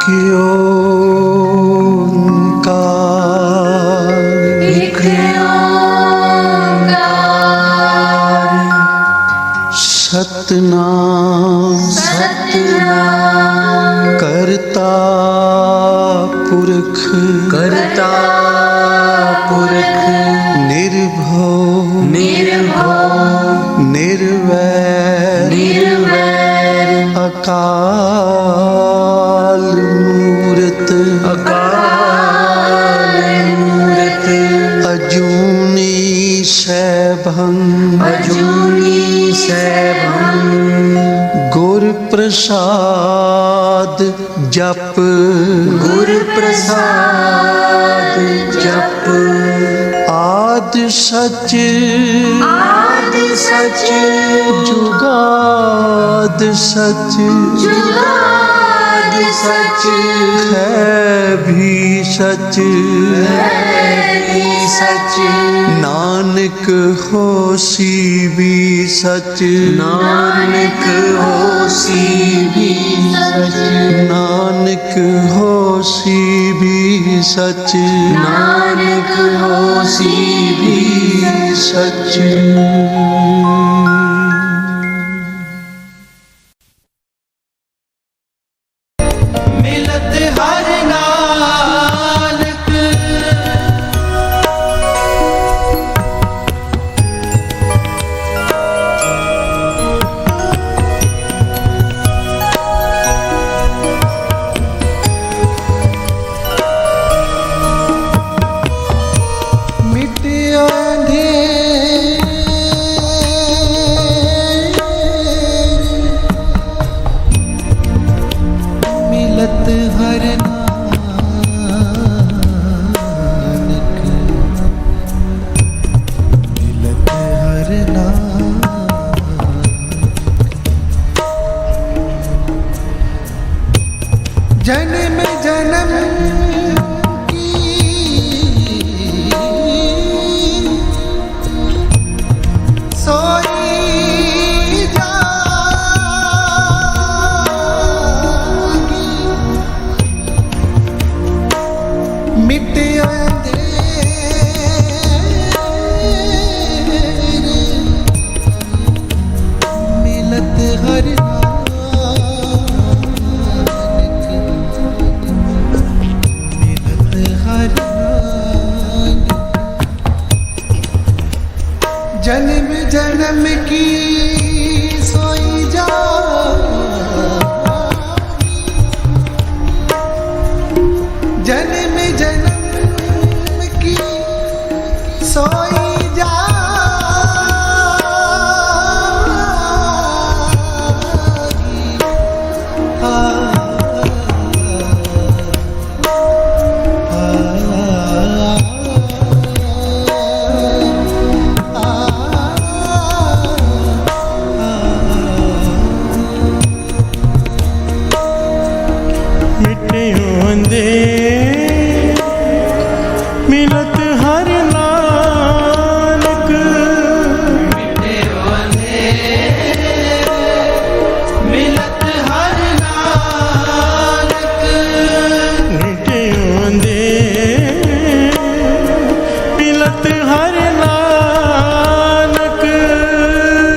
एक ओंकार सतनाम सतनाम करता पुरख करता पुरख निर्भव निर्भव निर्वैर निर्वैर अकाल मूरत अकाल मूरत अजूनी सैभं अजूनी सैभं गुर प्रसाद जप गुर प्रसाद जप आद सच आदि सच जुगाद सच जुगाद सच है भी सच है भी सच नानक होसी भी सच नानक होसी भी सच नानक होसी भी सच नानक होसी भी सच मिलत हर नानक मिटिया मिलत हर नानक मिलत हर नानक जन्म जन्म की सोई जागी मिट अंधेरे मिलत हर नानक मिलत हर नानक जन्म जन्म की सोई जागी जन्म जन्म की सोई जागी मिलत हर नानक मिलत हर नानक मिटे ओंदे मिलत हर नानक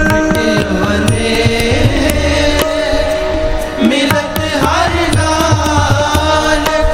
मिटे ओंदे मिलत हर नानक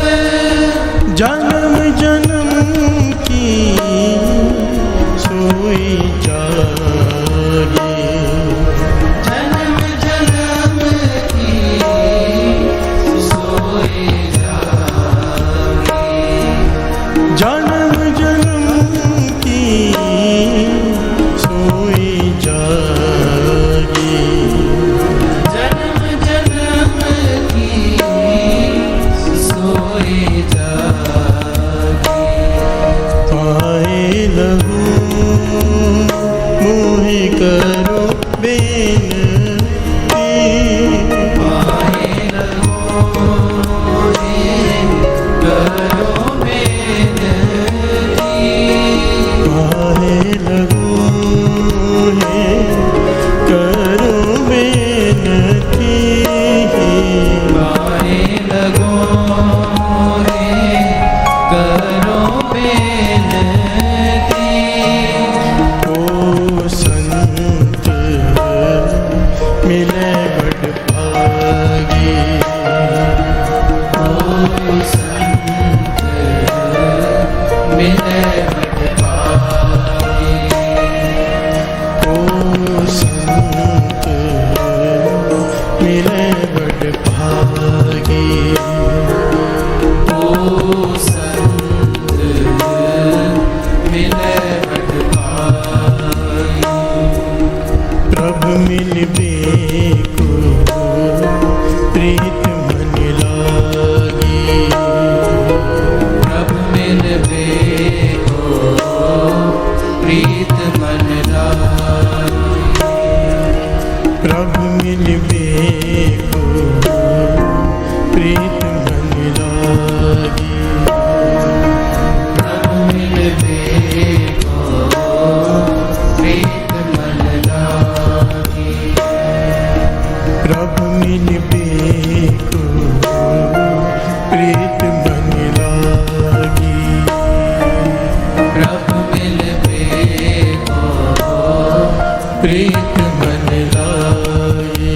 प्रीत मन लागी। प्रभु मिलबे को प्रीत मन लागी। प्रभु मिलबे को प्रीत मन लागी। प्रभु मिलबे को प्रीत मन लागी।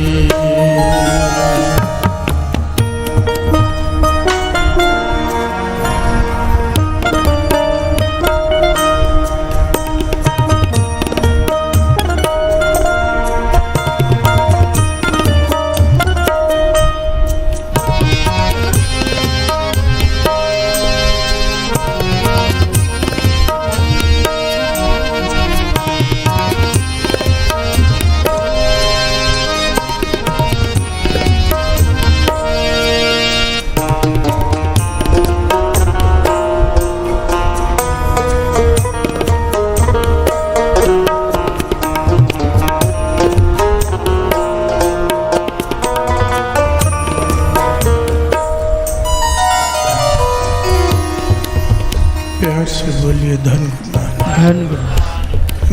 प्यार से बोलिए धन गुरु नानक। धन गुरु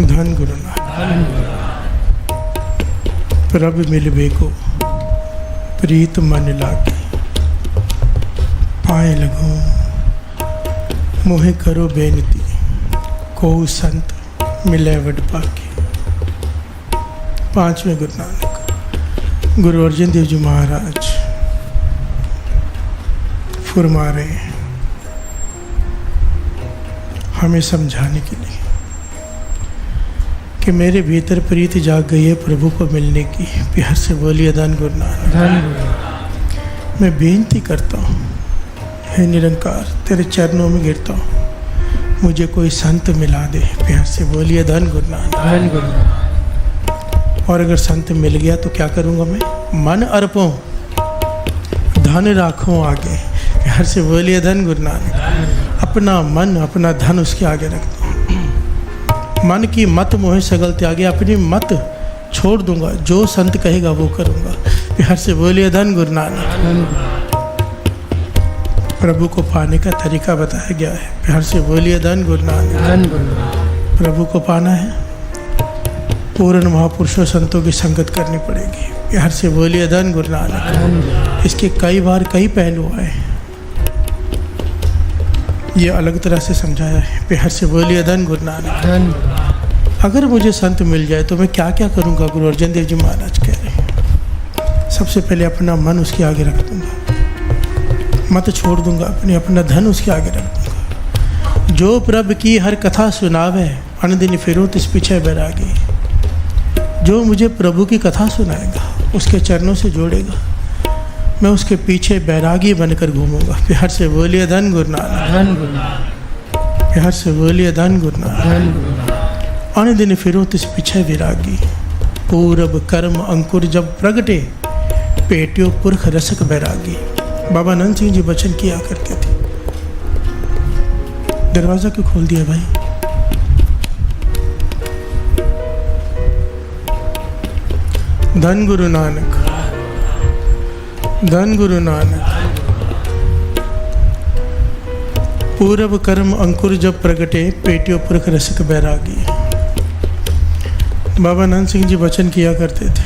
धन गुरु नानक। प्रभु मिलबे को प्रीत मन लागे। पाए लगो मोहे करो बेनती, को संत मिले वड पाके। पांचवें गुरु नानक गुरु अर्जन देव जी महाराज फरमा रहे हैं हमें समझाने के लिए कि मेरे भीतर प्रीति जाग गई है प्रभु को मिलने की। प्यार से बोलिए धन गुरु नानक। धन गुरु। मैं बेनती करता हूँ, हे निरंकार तेरे चरणों में गिरता हूँ, मुझे कोई संत मिला दे। प्यार से बोलिए धन गुरु नानक। धन गुरु। और अगर संत मिल गया तो क्या करूँगा मैं? मन अर्पों धन राखूं आगे। प्यार से बोलिए धन गुरु नानक। अपना मन अपना धन उसके आगे रखता हूँ। मन की मत मोहे सगल त्यागे, अपनी मत छोड़ दूंगा, जो संत कहेगा वो करूँगा। प्यार से बोलिए धन गुरु नानक। प्रभु को पाने का तरीका बताया गया है। प्यार से बोलिए धन गुरु नानक। धन गुरु। प्रभु को पाना है, पूर्ण महापुरुषों संतों की संगत करनी पड़ेगी। प्यार से बोलिए धन गुरु नानक। इसके कई बार कई पहलू आए, ये अलग तरह से समझाया है। प्यार से बोलिए धन गुरु नानक। धन। अगर मुझे संत मिल जाए तो मैं क्या क्या करूँगा? गुरु अर्जन देव जी महाराज कह रहे हैं सबसे पहले अपना मन उसके आगे रख दूंगा, मत छोड़ दूंगा, अपना धन उसके आगे रख दूंगा। जो प्रभु की हर कथा सुनावे, अनदिन फिरो तिस पीछे बैरागी। जो मुझे प्रभु की कथा सुनाएगा, उसके चरणों से जोड़ेगा, मैं उसके पीछे बैरागी बनकर घूमूंगा। प्यार से बोलिए धन गुरु नानक। धन गुरु। प्यार से बोलिए धन गुरु नानक। धन गुरु। अनदिन फिरो तिस पीछे विरागी। पूरब कर्म अंकुर जब प्रगटे, पेटियो पुरख रसक बैरागी। बाबा नंद सिंह जी वचन किया करते थे। दरवाजा क्यों खोल दिया भाई? धन गुरु नानक। धन गुरु नानक। पूरब कर्म अंकुर जब प्रगटे, पेटियो पुरख रसिक बैरागी। बाबा नंद सिंह जी वचन किया करते थे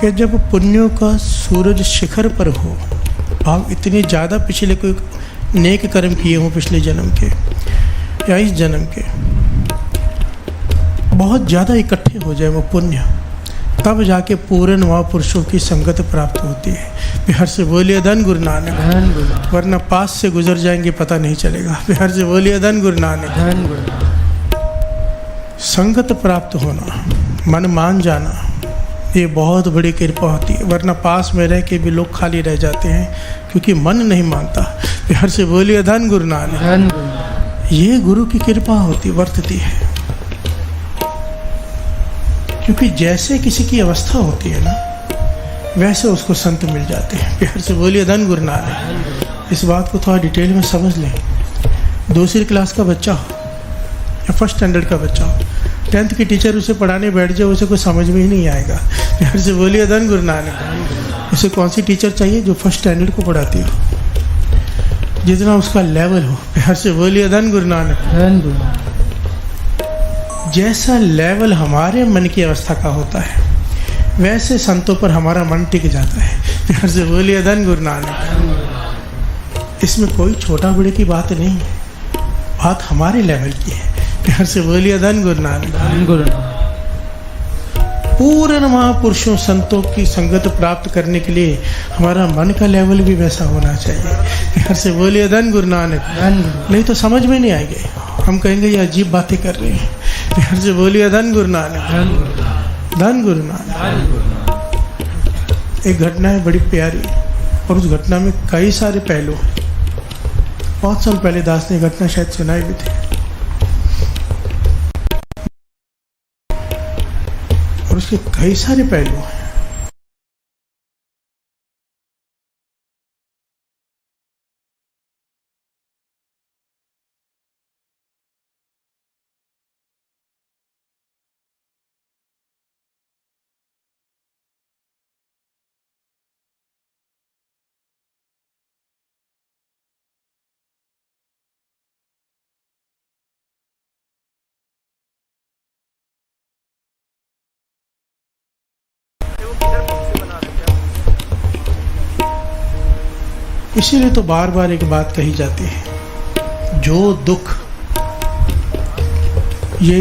कि जब पुण्यों का सूरज शिखर पर हो, आप इतने ज़्यादा पिछले कोई नेक कर्म किए हों पिछले जन्म के या इस जन्म के, बहुत ज़्यादा इकट्ठे हो जाए वो पुण्य, तब जाके पूर्ण महापुरुषों की संगत प्राप्त होती है। बिहार से बोलिए धन गुरु नानक। धन गुरु। वरना पास से गुजर जाएंगे पता नहीं चलेगा। बिहार से बोलिए धन गुरु नानक। धन गुरु। संगत प्राप्त होना, मन मान जाना, ये बहुत बड़ी कृपा होती है। वरना पास में रह के भी लोग खाली रह जाते हैं क्योंकि मन नहीं मानता। बिहार से बोलिए धन गुरु नानक। धन गुरु। ये गुरु की कृपा होती वर्तती है, क्योंकि जैसे किसी की अवस्था होती है ना, वैसे उसको संत मिल जाते हैं। प्यार से बोलिए धन गुरु नानक। इस बात को थोड़ा डिटेल में समझ लें। दूसरी क्लास का बच्चा हो या फर्स्ट स्टैंडर्ड का बच्चा हो, 10th की टीचर उसे पढ़ाने बैठ जाए, उसे कुछ समझ में ही नहीं आएगा। प्यार से बोलिए धन गुरु नानक। उसे कौन सी टीचर चाहिए? जो फर्स्ट स्टैंडर्ड को पढ़ाती हो, जितना उसका लेवल हो। प्यार से बोलिए धन गुरु नानक। धन गुरु नानक। जैसा लेवल हमारे मन की अवस्था का होता है, वैसे संतों पर हमारा मन टिक जाता है। प्यार से बोलिए धन गुरु नानक। इसमें कोई छोटा बड़े की बात नहीं है, बात हमारे लेवल की है। प्यार से बोलिए धन गुरु नानक। धन गुरु नानक। पूर्ण महापुरुषों संतों की संगत प्राप्त करने के लिए हमारा मन का लेवल भी वैसा होना चाहिए। प्यार से बोलिए धन गुरु नानक। धन गुरु। नहीं तो समझ में नहीं आएंगे, हम कहेंगे ये अजीब बातें कर रहे हैं। प्यार से बोलिए धन गुरु नानक। धन गुरु। धन गुरु नानक। धन गुरु नानक। एक घटना है बड़ी प्यारी, और उस घटना में कई सारे पहलू हैं। बहुत साल पहले दास ने घटना शायद सुनाई भी थी, और उसके कई सारे पहलू हैं। इसीलिए तो बार बार एक बात कही जाती है, जो दुख, ये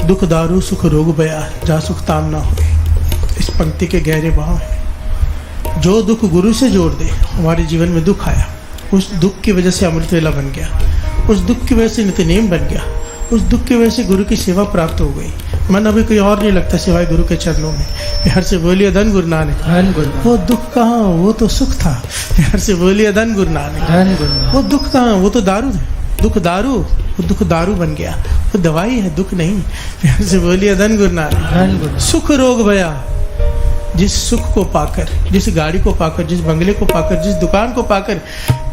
दुख दारू सुख रोग बया जा सुख ताम ना होए, इस पंक्ति के गहरे भाव हैं। जो दुख गुरु से जोड़ दे, हमारे जीवन में दुख आया, उस दुख की वजह से अमृत वेला बन गया, उस दुख की वजह से नित्यनेम बन गया, उस दुख की वजह से गुरु की सेवा प्राप्त हो गई, मन अभी कोई और नहीं लगता सिवाय गुरु के चरणों में। प्यार से बोलिए धन गुरु नानक। धन गुरु नानक। वो दुख कहाँ, वो तो सुख था। प्यार से बोलिए धन गुरु नानक। धन गुरु नानक। वो दुख कहाँ, वो तो दारू है, दुख दारू, वो दुख दारू बन गया, वो दवाई है, दुख नहीं। प्यार से बोलिए धन गुरु नानक। धन गुरु। सुख रोग भया, जिस सुख को पाकर, जिस गाड़ी को पाकर, जिस बंगले को पाकर, जिस दुकान को पाकर,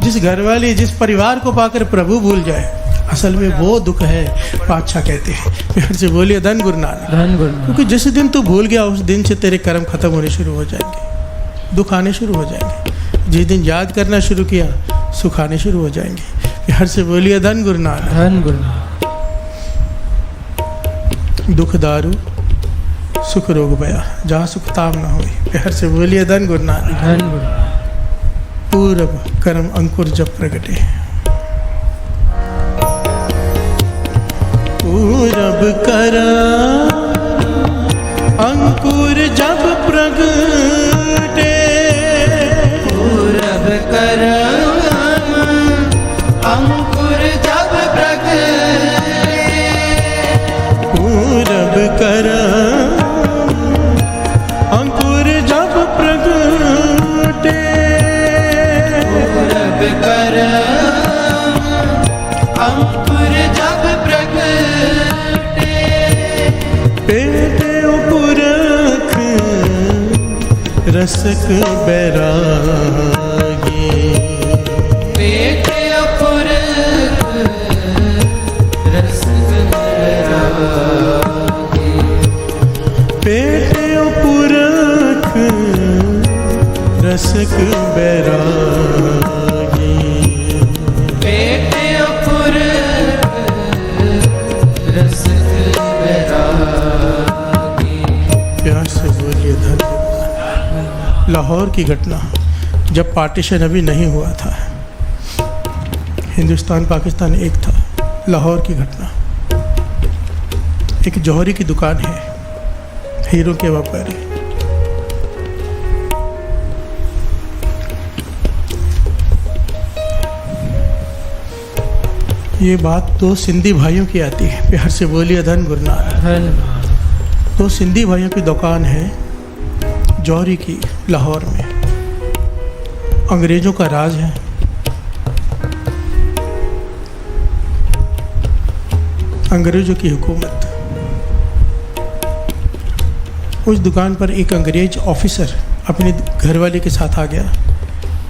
जिस घरवाली, जिस परिवार को पाकर प्रभु भूल जाए, असल में वो दुख है, पातशाह कहते हैं। प्यार से बोलिए धन गुरु नानक। धन गुरु नानक। क्योंकि जिस दिन तू भूल गया, उस दिन से तेरे कर्म खत्म होने शुरू हो जाएंगे, दुख आने शुरू हो जाएंगे। जिस दिन याद करना शुरू किया, सुख आने शुरू हो जाएंगे। प्यार से बोलिए धन गुरु नानक। धन गुरु नानक। दुख दारू सुख रोग भया जहाँ सुख ताम न होए। प्यार से बोलिए धन गुरु नानक। धन गुरु। पूरब कर्म अंकुर जब प्रगटे, पूरब कर्म अंकुर जब प्रगटे, पूरब कर्म अंकुर जब प्रगटे, पूरब कर्म अंकुर जब प्रगटे, पूरब कर्म अंकुर जब प्रगटे, पेटे पुरख रसक बैरागी, पेटे पुरख रसक बैरागी, पेटे पुरख रसक बैरागी, पेटे पुरख रसक बैरागी। प्यार से बोलिए धन। लाहौर की घटना, जब पार्टीशन अभी नहीं हुआ था, हिंदुस्तान पाकिस्तान एक था। लाहौर की घटना, एक जौहरी की दुकान है, हीरो के व्यापारी, ये बात दो सिंधी भाइयों की आती है। प्यार से बोलिए धन गुरु नानक। धन। दो सिंधी भाइयों की दुकान है जौहरी की, लाहौर में। अंग्रेज़ों का राज है। अंग्रेज़ों की हुकूमत। उस दुकान पर एक अंग्रेज ऑफिसर अपने घरवाले के साथ आ गया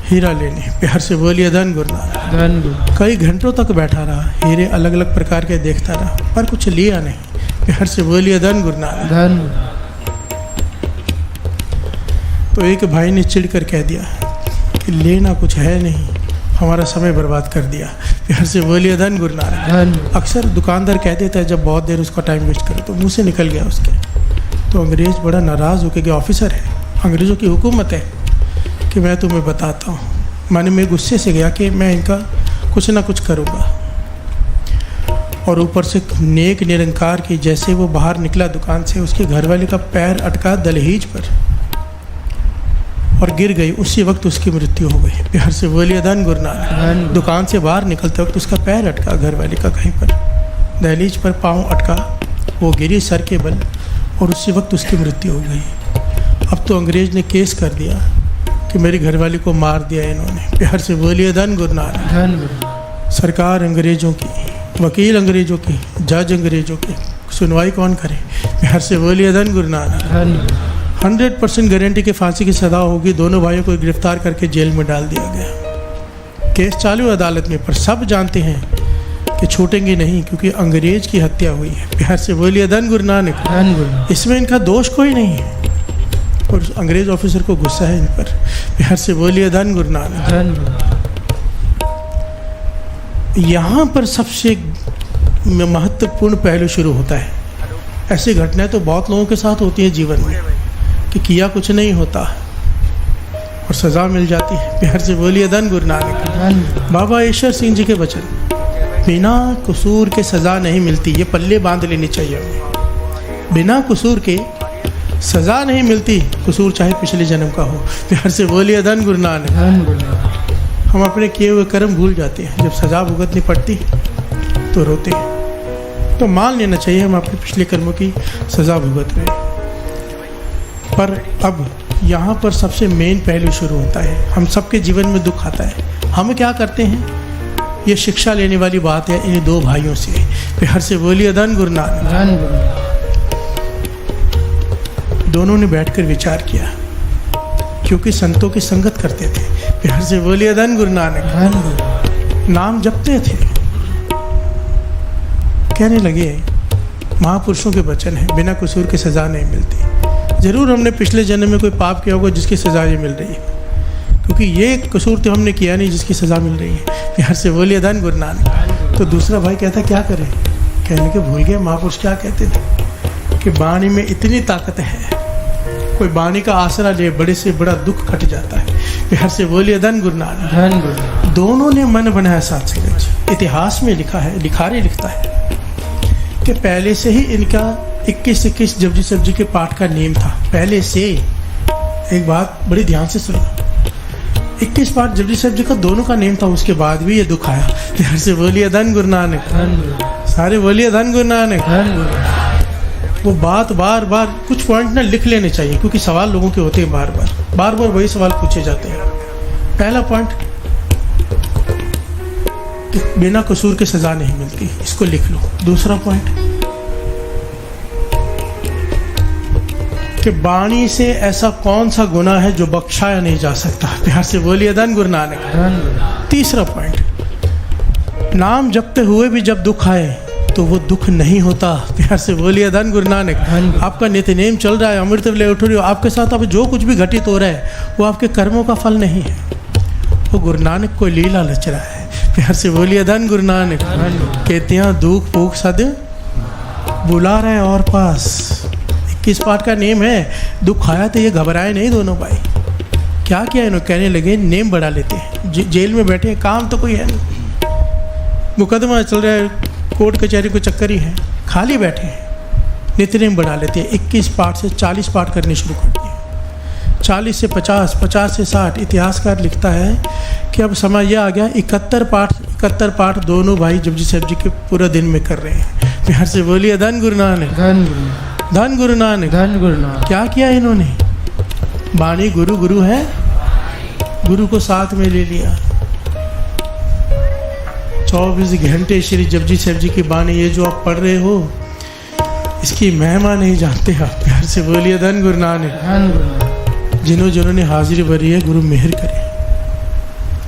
हीरा लेने। प्यार से बोलिए धन गुरु नानक। धन गुरु। कई घंटों तक बैठा रहा, हीरे अलग अलग प्रकार के देखता रहा, पर कुछ लिया नहीं। प्यार से बोलिए धन गुरु नानक। धन गुरु। तो एक भाई ने चिढ़ कर कह दिया कि लेना कुछ है नहीं, हमारा समय बर्बाद कर दिया। प्यार से बोलिए धन गुरु नानक। धन अक्सर दुकानदार कह देता है जब बहुत देर उसका टाइम वेस्ट करे, तो मुंह से निकल गया उसके। तो अंग्रेज़ बड़ा नाराज़ होकर गया, ऑफिसर है, अंग्रेज़ों की हुकूमत है कि मैं तुम्हें बताता हूँ। माने मैं गुस्से से गया कि मैं इनका कुछ ना कुछ करूँगा। और ऊपर से नेक निरंकार की, जैसे वो बाहर निकला दुकान से, उसके घरवाले का पैर अटका दहलीज पर और गिर गई। उसी वक्त उसकी मृत्यु हो गई। प्यार से बोलिए धन गुरु नानक। दुकान से बाहर निकलते वक्त उसका पैर अटका घरवाले का कहीं पर, दहलीज पर पाँव अटका, वो गिरी सर के बल और उसी वक्त उसकी मृत्यु हो गई। अब तो अंग्रेज़ ने केस कर दिया कि मेरी घरवाली को मार दिया इन्होंने। प्यार से बोलिए धन गुरु नानक। धन गुरु। सरकार अंग्रेज़ों की, वकील अंग्रेज़ों की, जज अंग्रेज़ों की, सुनवाई कौन करे? प्यार से बोलिए धन गुरु नानक। धन 100% गारंटी की फांसी की सज़ा होगी। दोनों भाइयों को गिरफ्तार करके जेल में डाल दिया गया। केस चालू अदालत में, पर सब जानते हैं कि छूटेंगे नहीं, क्योंकि अंग्रेज़ की हत्या हुई है। प्यार से बोलिए धन गुरु नानक। धन गुरु। इसमें इनका दोष कोई नहीं है और अंग्रेज़ ऑफिसर को गुस्सा है इन पर। प्यार से बोलिए धन गुरु नानक। धन गुरु। यहाँ पर सबसे महत्वपूर्ण पहलू शुरू होता है। ऐसी घटनाएं तो बहुत लोगों के साथ होती है जीवन में कि किया कुछ नहीं होता और सज़ा मिल जाती है। प्यार से बोलिए धन गुरु नानक। धन बाबा ईश्वर सिंह जी के वचन, बिना कसूर के सज़ा नहीं मिलती। ये पल्ले बांध लेनी चाहिए हमें। बिना कसूर के सज़ा नहीं मिलती, कसूर चाहे पिछले जन्म का हो। प्यार से बोलिए धन गुरु नानक। धन गुरु। हम अपने किए हुए कर्म भूल जाते हैं, जब सज़ा भुगतनी पड़ती तो रोते हैं। तो मान लेना चाहिए हम अपने पिछले कर्मों की सज़ा भुगत रहे हैं। पर अब यहाँ पर सबसे मेन पहलू शुरू होता है। हम सबके जीवन में दुख आता है, हम क्या करते हैं? ये शिक्षा लेने वाली बात है इन दो भाइयों से। प्यार से बोलिए धन गुरु नानक। धन गुरु। दोनों ने बैठकर विचार किया, क्योंकि संतों की संगत करते थे। प्यार से बोलिए धन गुरु नानक। धन गुरु। नाम जपते थे। कहने लगे महापुरुषों के वचन है, बिना कसूर के सज़ा नहीं मिलती। ज़रूर हमने पिछले जन्म में कोई पाप किया होगा जिसकी सज़ा ये मिल रही है, क्योंकि ये कसूर तो हमने किया नहीं जिसकी सज़ा मिल रही है। प्यार से बोलिए धन गुरु नानक। तो दूसरा भाई कहता क्या करें? कहने के भूल गए महापुरुष क्या कहते थे कि वाणी में इतनी ताकत है, कोई वाणी का आसरा ले बड़े से बड़ा दुख कट जाता है। प्यार से बोलिए धन गुरु नानक। धन गुरु। दोनों ने मन बनाया साथ संगत। इतिहास में लिखा है, लिखारी लिखता है कि पहले से ही इनका 21-21 जपजी सब्जी के पाठ का नियम था। पहले से, एक बात बड़ी ध्यान से सुनो, 21 पाठ जपजी सब्जी का दोनों का नियम था। उसके बाद भी ये दुख आया। प्यार से बोलिए धन गुरु नानक। धन गुरु। सारे बोलिए धन गुरु नानक। धन गुरु। वो बात बार बार कुछ पॉइंट ना लिख लेने चाहिए, क्योंकि सवाल लोगों के होते हैं, बार बार वही सवाल पूछे जाते हैं। पहला पॉइंट कि बिना कसूर के सज़ा नहीं मिलती, इसको लिख लो। दूसरा पॉइंट कि वाणी से ऐसा कौन सा गुनाह है जो बख्शाया नहीं जा सकता। प्यार से बोलिए धन गुरु नानक। धन गुरु। तीसरा पॉइंट, नाम जपते हुए भी जब दुख आए तो वो दुख नहीं होता। प्यार से बोलिए धन गुरु नानक। आपका नित्य नेम चल रहा है, अमृत ले उठ रही हो, आपके साथ अब जो कुछ भी घटित हो रहा है वो आपके कर्मों का फल नहीं है, वो गुरु नानक को लीला रच रहा है। प्यार से बोलिए धन गुरु नानक। कहते हैं दुख पूख सद बुला रहे और पास। 21 पाठ का नेम है। दुख आया तो ये घबराए नहीं दोनों भाई। क्या किया इन्होंने? कहने लगे नेम बढ़ा लेते हैं। जेल में बैठे हैं, काम तो कोई है नहीं, मुकदमा चल रहा है, कोर्ट कचहरी को चक्कर ही है, खाली बैठे हैं। नित्यनेम बढ़ा लेते हैं। 21 पाठ से 40 पाठ करने शुरू कर दिए, 40 से 50, 50 से 60। इतिहासकार लिखता है कि अब समय यह आ गया 71 पाठ दोनों भाई जपजी साहब जी के पूरा दिन में कर रहे हैं। प्यार से बोलिए धन गुरु नानक। धन गुरु। धन गुरु नानक। धन गुरु नानक। क्या किया इन्होंने? वाणी गुरु गुरु है, गुरु को साथ में ले लिया। 24 घंटे श्री जपजी साहब जी की वाणी, ये जो आप पढ़ रहे हो, इसकी महिमा नहीं जानते आप। प्यार से बोलिए धन गुरु नानक। धन गुरु। जिन्होंने हाजिरी भरी है, गुरु मेहर करे,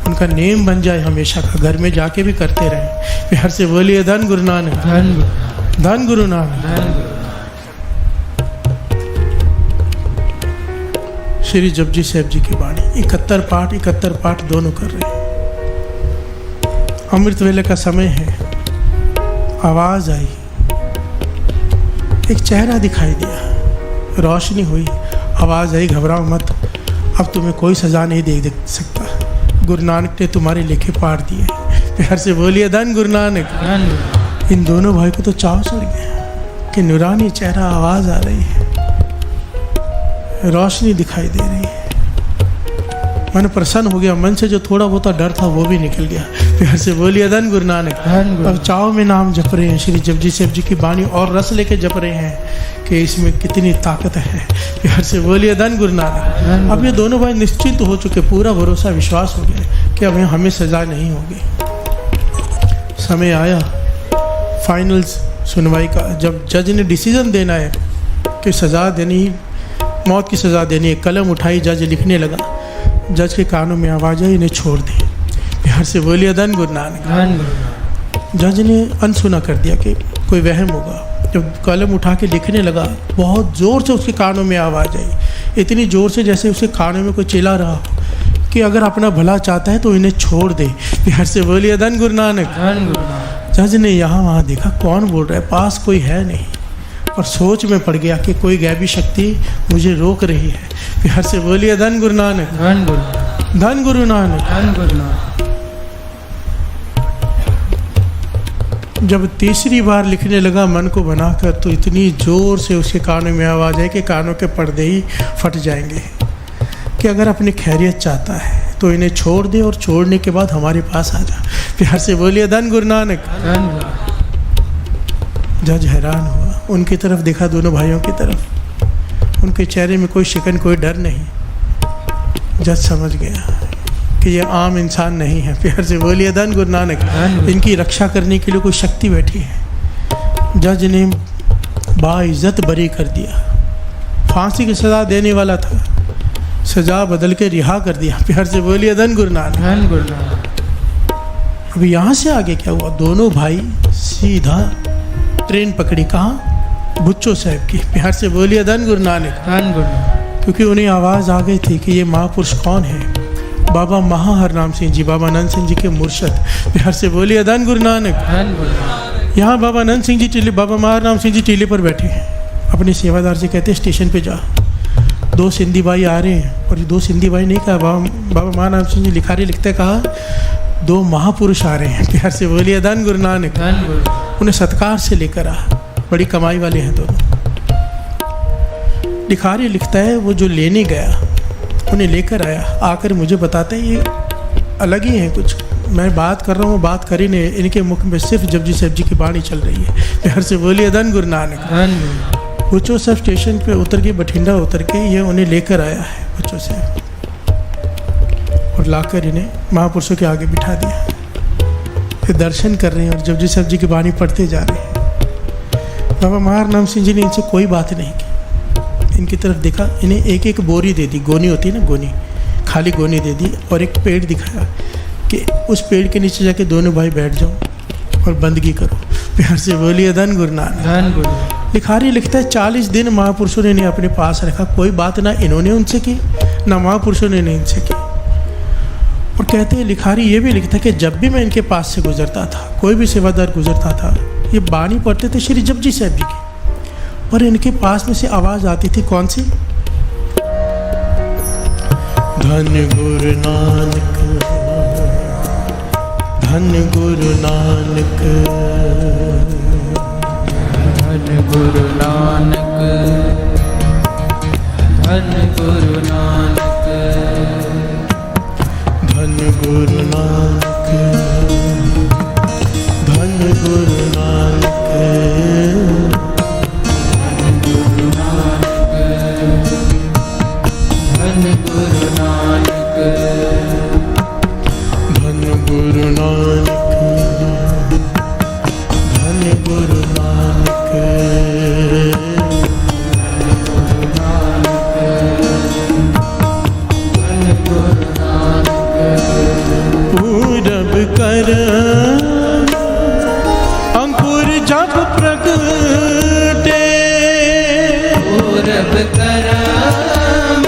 उनका नेम बन जाए हमेशा का, घर में जाके भी करते रहें। प्यार से बोलिए धन गुरु नानक। धन गुरु। धन गुरु नानक। धन गुरु। श्री जपजी साहब जी की वाणी 71 पाठ दोनों कर रहे हैं। अमृत वेले का समय है। आवाज़ आई, एक चेहरा दिखाई दिया, रोशनी हुई, आवाज़ आई, घबराओ मत, अब तुम्हें कोई सज़ा नहीं दे सकता, गुरु नानक ने तुम्हारे लिखे पाठ दिए। प्यार से बोलिए धन गुरु नानक। इन दोनों भाई को तो चाव चढ़ गया कि नूरानी चेहरा, आवाज़ आ रही है, रोशनी दिखाई दे रही है। मन प्रसन्न हो गया, मन से जो थोड़ा बहुत डर था वो भी निकल गया। प्यार से बोलिए धन गुरु नानक। अब चाव में नाम जप रहे हैं, श्री जपजी साहब जी की वाणी और रस लेके जप रहे हैं कि इसमें कितनी ताकत है। प्यार से बोलिए धन गुरु नानक। अब ये दोनों भाई निश्चिंत हो चुके, पूरा भरोसा विश्वास हो गया कि अब हमें सजा नहीं होगी। समय आया फाइनल सुनवाई का, जब जज ने डिसीजन देना है कि सज़ा देनी, मौत की सज़ा देनी है, कलम उठाई, जज लिखने लगा। जज के कानों में आवाज़ आई, इन्हें छोड़ दें। प्यार से बोलिए धन गुरु नानक। जज ने अनसुना कर दिया कि कोई वहम होगा। जब कलम उठा के लिखने लगा, बहुत ज़ोर से उसके कानों में आवाज़ आई, इतनी ज़ोर से जैसे उसके कानों में कोई चिल्ला रहा हो कि अगर अपना भला चाहता है तो इन्हें छोड़ दे। प्यार से बोलिए धन गुरु नानक। जज ने यहाँ वहाँ देखा, कौन बोल रहा है, पास कोई है नहीं, और सोच में पड़ गया कि कोई गैबी शक्ति मुझे रोक रही है। प्यार से बोलिए धन गुरु नानक। धन गुरु नानक। जब तीसरी बार लिखने लगा मन को बनाकर, तो इतनी ज़ोर से उसके कानों में आवाज़ आई कि कानों के पर्दे ही फट जाएंगे कि अगर अपनी खैरियत चाहता है तो इन्हें छोड़ दे और छोड़ने के बाद हमारे पास आ जा। प्यार से बोलिए धन गुरु नानक। जज हैरान हुआ, उनकी तरफ देखा, दोनों भाइयों की तरफ। उनके चेहरे में कोई शिकन, कोई डर नहीं। जज समझ गया कि ये आम इंसान नहीं है। प्यार से बोलिए धन गुरु नानक। इनकी रक्षा करने के लिए कोई शक्ति बैठी है। जज ने बाइज्जत बरी कर दिया। फांसी की सज़ा देने वाला था, सज़ा बदल के रिहा कर दिया। प्यार से बोलिए धन गुरु नानक। अभी यहाँ से आगे क्या हुआ, दोनों भाई सीधा ट्रेन पकड़ी, कहाँ, बुच्चो साहब की। प्यार से बोलिए धन गुरु नानक। क्योंकि उन्हें आवाज़ आ गई थी कि ये महापुरुष कौन है, बाबा महाहरनाम सिंह जी, बाबा नंद सिंह जी के मुर्शद। प्यार से बोलिए धन गुरु नानक। यहाँ बाबा नंद सिंह जी टीले, बाबा महाहरनाम सिंह जी टीले पर बैठे हैं। अपने सेवादार से कहते हैं स्टेशन पे जा, 2 सिंधी भाई आ रहे हैं। और ये 2 सिंधी भाई नहीं कहा, बाबा महानाम सिंह जी लिखारी लिखते, कहा 2 महापुरुष आ रहे हैं। प्यार से बोलिए धन गुरु नानक। उन्हें सत्कार से लेकर आ, बड़ी कमाई वाले हैं दोनों। लिखारी लिखता है वो जो लेने गया उन्हें लेकर आया, आकर मुझे बताते हैं ये अलग ही हैं कुछ, मैं बात कर रहा हूँ, बात कर ही नहीं, इनके मुख में सिर्फ जपजी साहब जी की वाणी चल रही है। प्यार से बोलिए धन गुरु नानक। बुच्चो साहब स्टेशन पे उतर के, बठिंडा उतर के ये उन्हें लेकर आया है बुच्चो साहब, और लाकर इन्हें महापुरुषों के आगे बिठा दिया। फिर दर्शन कर रहे हैं और जपजी साहब जी की वाणी पढ़ते जा रहे हैं। बाबा महाहरनाम सिंह जी ने इनसे कोई बात नहीं की, इनकी तरफ देखा, इन्हें एक एक बोरी दे दी, गोनी होती है ना, गोनी, खाली गोनी दे दी, और एक पेड़ दिखाया कि उस पेड़ के नीचे जाके दोनों भाई बैठ जाओ और बंदगी करो। प्यार से बोलिए धन गुरु नानक। लिखारी लिखता है 40 दिन महापुरुषों ने इन्हें अपने पास रखा, कोई बात ना इन्होंने उनसे की, ना महापुरुषों ने इनसे की। और कहते हैं लिखारी ये भी लिखता है कि जब भी मैं इनके पास से गुजरता था, कोई भी सेवादार गुजरता था, ये बानी पढ़ते थे श्री जपजी साहब जी की, और इनके पास में से आवाज़ आती थी, कौन सी, धन गुरु नानक, धन गुरु नानक, धन गुरु नानक, धन गुरु नानक, धन गुरु नानक, धन गुरु नानक, धन गुरु नानक, धन गुरु नानक, धन गुरु नानक, पूरब कर अंकुर जब प्रगटे, पूरब करम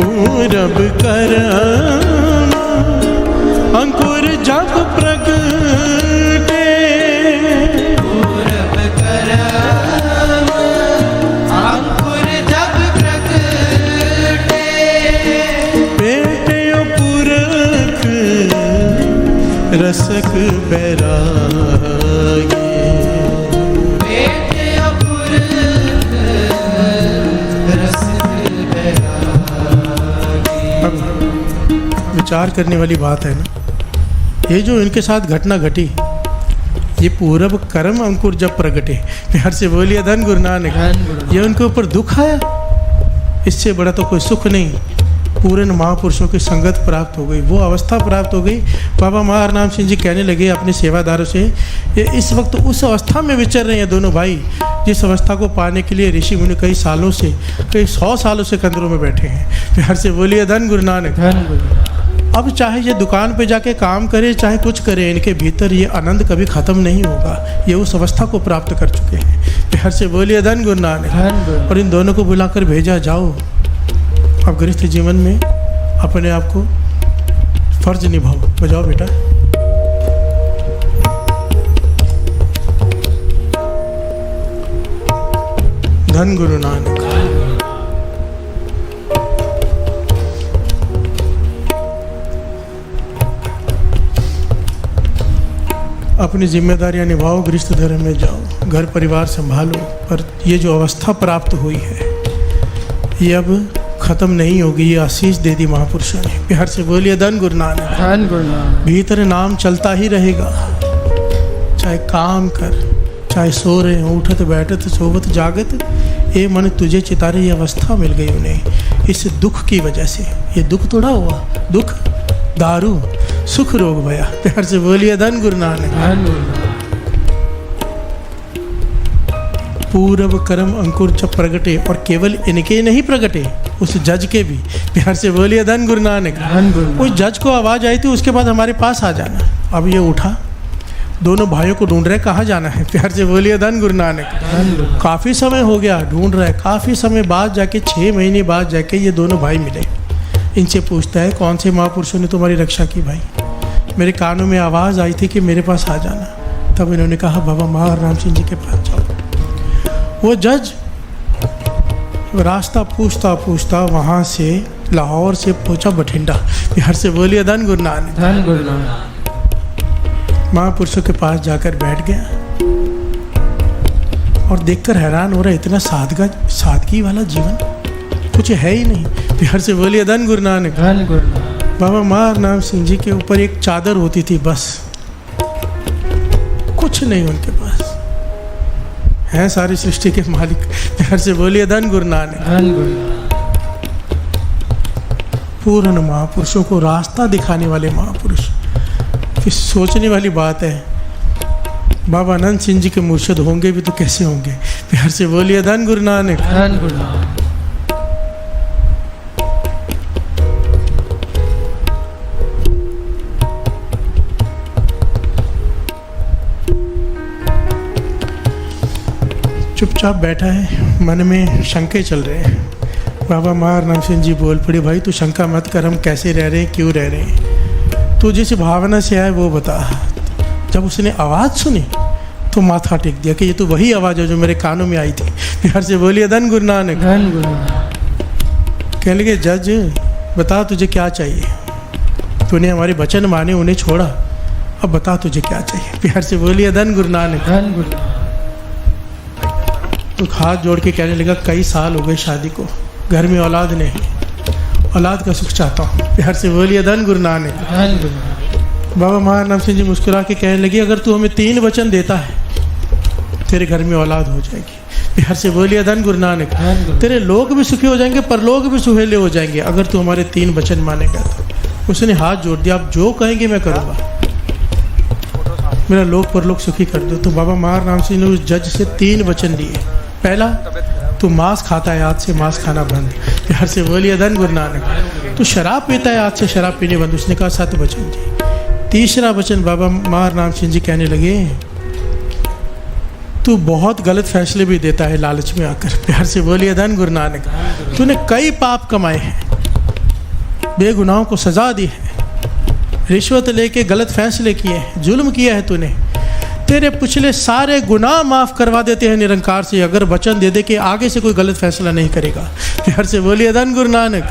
पूरब करम अंकुर जब प्रगटे, पूरब करम अंकुर जब प्रगटे, पेटे पुरख रसक बैरागी, पेटे पुरख रसक बैरागी। अब विचार करने वाली बात है ना, ये जो इनके साथ घटना घटी, ये पूरब कर्म अंकुर जब प्रगटे, प्यार से बोलिए धन गुरु नानक, ये उनके ऊपर दुख आया, इससे बड़ा तो कोई सुख नहीं। पूर्ण महापुरुषों की संगत प्राप्त हो गई, वो अवस्था प्राप्त हो गई। बाबा महाराम सिंह जी कहने लगे अपने सेवादारों से, ये इस वक्त उस अवस्था में विचर रहे हैं दोनों भाई, जिस अवस्था को पाने के लिए ऋषि मुनि कई सालों से, कई 100 सालों से कंदरों में बैठे हैं। प्यार से बोलिए धन गुरु नानक। अब चाहे ये दुकान पे जाके काम करे, चाहे कुछ करे, इनके भीतर ये आनंद कभी ख़त्म नहीं होगा। ये उस अवस्था को प्राप्त कर चुके हैं। प्यार से बोलिए धन गुरु नानक। और इन दोनों को बुलाकर भेजा, जाओ अब गृहस्थ जीवन में अपने आप को फर्ज निभाओ, बजाओ बेटा। धन गुरु नानक। अपनी जिम्मेदारियां निभाओ, गृहस्थ धर्म में जाओ, घर परिवार संभालो। पर ये जो अवस्था प्राप्त हुई है, ये अब ख़त्म नहीं होगी। ये आशीष दे दी महापुरुषों ने। प्यार से बोलिए धन गुरु नानक। धन गुरु नानक। भीतर नाम चलता ही रहेगा, चाहे काम कर, चाहे सो रहे हो, उठत बैठत सोवत जागत, ये मन तुझे चितारे। ये अवस्था मिल गई उन्हें इस दुख की वजह से। ये दुख थोड़ा हुआ, दुख दारू सुख रोग भया। प्यार से बोलिए धन गुरु नानक। धन गुरु नानक। पूरब कर्म अंकुर जब प्रगटे, और केवल इनके नहीं प्रगटे, उस जज के भी। प्यार से बोलिए धन गुरु नानक। धन गुरु नानक। उस जज को आवाज़ आई थी, उसके बाद हमारे पास आ जाना। अब ये उठा, दोनों भाइयों को ढूंढ रहे, कहाँ जाना है। प्यार से बोलिए धन गुरु नानक। धन गुरु नानक। काफ़ी समय हो गया ढूंढ रहा है, काफ़ी समय बाद जाके 6 महीने बाद जाके ये दोनों भाई मिले। इनसे पूछता है, कौन से महापुरुषों ने तुम्हारी रक्षा की भाई? मेरे कानों में आवाज़ आई थी कि मेरे पास आ जाना। तब इन्होंने कहा, बाबा महाराम सिंह जी के पास जाओ। वो जज रास्ता पूछता पूछता वहाँ से लाहौर से पहुँचा बठिंडा। बिहार से बोलिए धन गुरु नानक। धन गुरु नानक। महापुरुषों के पास जाकर बैठ गया और देखकर हैरान हो रहा है, इतना सादगी वाला जीवन कुछ है ही नहीं। बिहार से बोलिए धन गुरु नानक। धन गुरु नानक। बाबा महाराम सिंह जी के ऊपर एक चादर होती थी, बस, कुछ नहीं उनके पास। हैं सारी सृष्टि के मालिक। प्यार से बोलिए धन गुरु नानक। धन गुरु नानक। पूर्ण महापुरुषों को रास्ता दिखाने वाले महापुरुष। फिर सोचने वाली बात है, बाबा आनंद सिंह जी के मुर्शिद होंगे भी तो कैसे होंगे। प्यार से बोलिए धन गुरु नानक। धन गुरु नानक। चुपचाप बैठा है, मन में शंके चल रहे हैं। बाबा महाराम सिंह जी बोल पड़े, भाई तू शंका मत कर, हम कैसे रह रहे हैं, क्यों रह रहे हैं, तू जिस भावना से आए वो बता। जब उसने आवाज़ सुनी तो माथा टेक दिया कि ये तो वही आवाज़ है जो मेरे कानों में आई थी। प्यार से बोलिए धन गुरु नानक। धन गुरु नानक। कहने लगे, जज बता तुझे क्या चाहिए, तूने हमारे वचन माने, उन्हें छोड़ा, अब बता तुझे क्या चाहिए। प्यार से बोलिए धन गुरु नानक। धन गुरु नानक। तो हाथ जोड़ के कहने लगा, कई साल हो गए शादी को, घर में औलाद नहीं, औलाद का सुख चाहता हूँ। प्यार से बोलिए धन गुरु नानक। धन गुरु नानक। बाबा महाराम सिंह जी मुस्कुरा के कहने लगे, अगर तू हमें 3 वचन देता है तेरे घर में औलाद हो जाएगी। प्यार से बोलिए धन गुरु नानक। धन गुरु। तेरे लोग भी सुखी हो जाएंगे, परलोक भी सुहेले हो जाएंगे, अगर तू हमारे 3 वचन मानेगा तो। उसने हाथ जोड़ दिया, आप जो कहेंगे मैं करूँगा, मेरा लोक परलोक सुखी कर दो। तो बाबा महाराम सिंह ने उस जज से 3 वचन लिए। पहला, तू मांस खाता है, आज से मांस खाना बंद। प्यार से बोलिए धन गुरु नानक। तू शराब पीता है, आज से शराब पीने बंद। उसने कहा 7 वचन जी। तीसरा वचन बाबा महाराम सिंह जी कहने लगे, तू बहुत गलत फैसले भी देता है लालच में आकर। प्यार से बोलिए धन गुरु नानक। तूने कई पाप कमाए हैं, बेगुनाहों को सज़ा दी है, रिश्वत लेके गलत फैसले किए हैं, जुल्म किया है तूने, तेरे पिछले सारे गुनाह माफ़ करवा देते हैं निरंकार से, अगर वचन दे दे कि आगे से कोई गलत फैसला नहीं करेगा। प्यार से बोलिए धन गुरु नानक,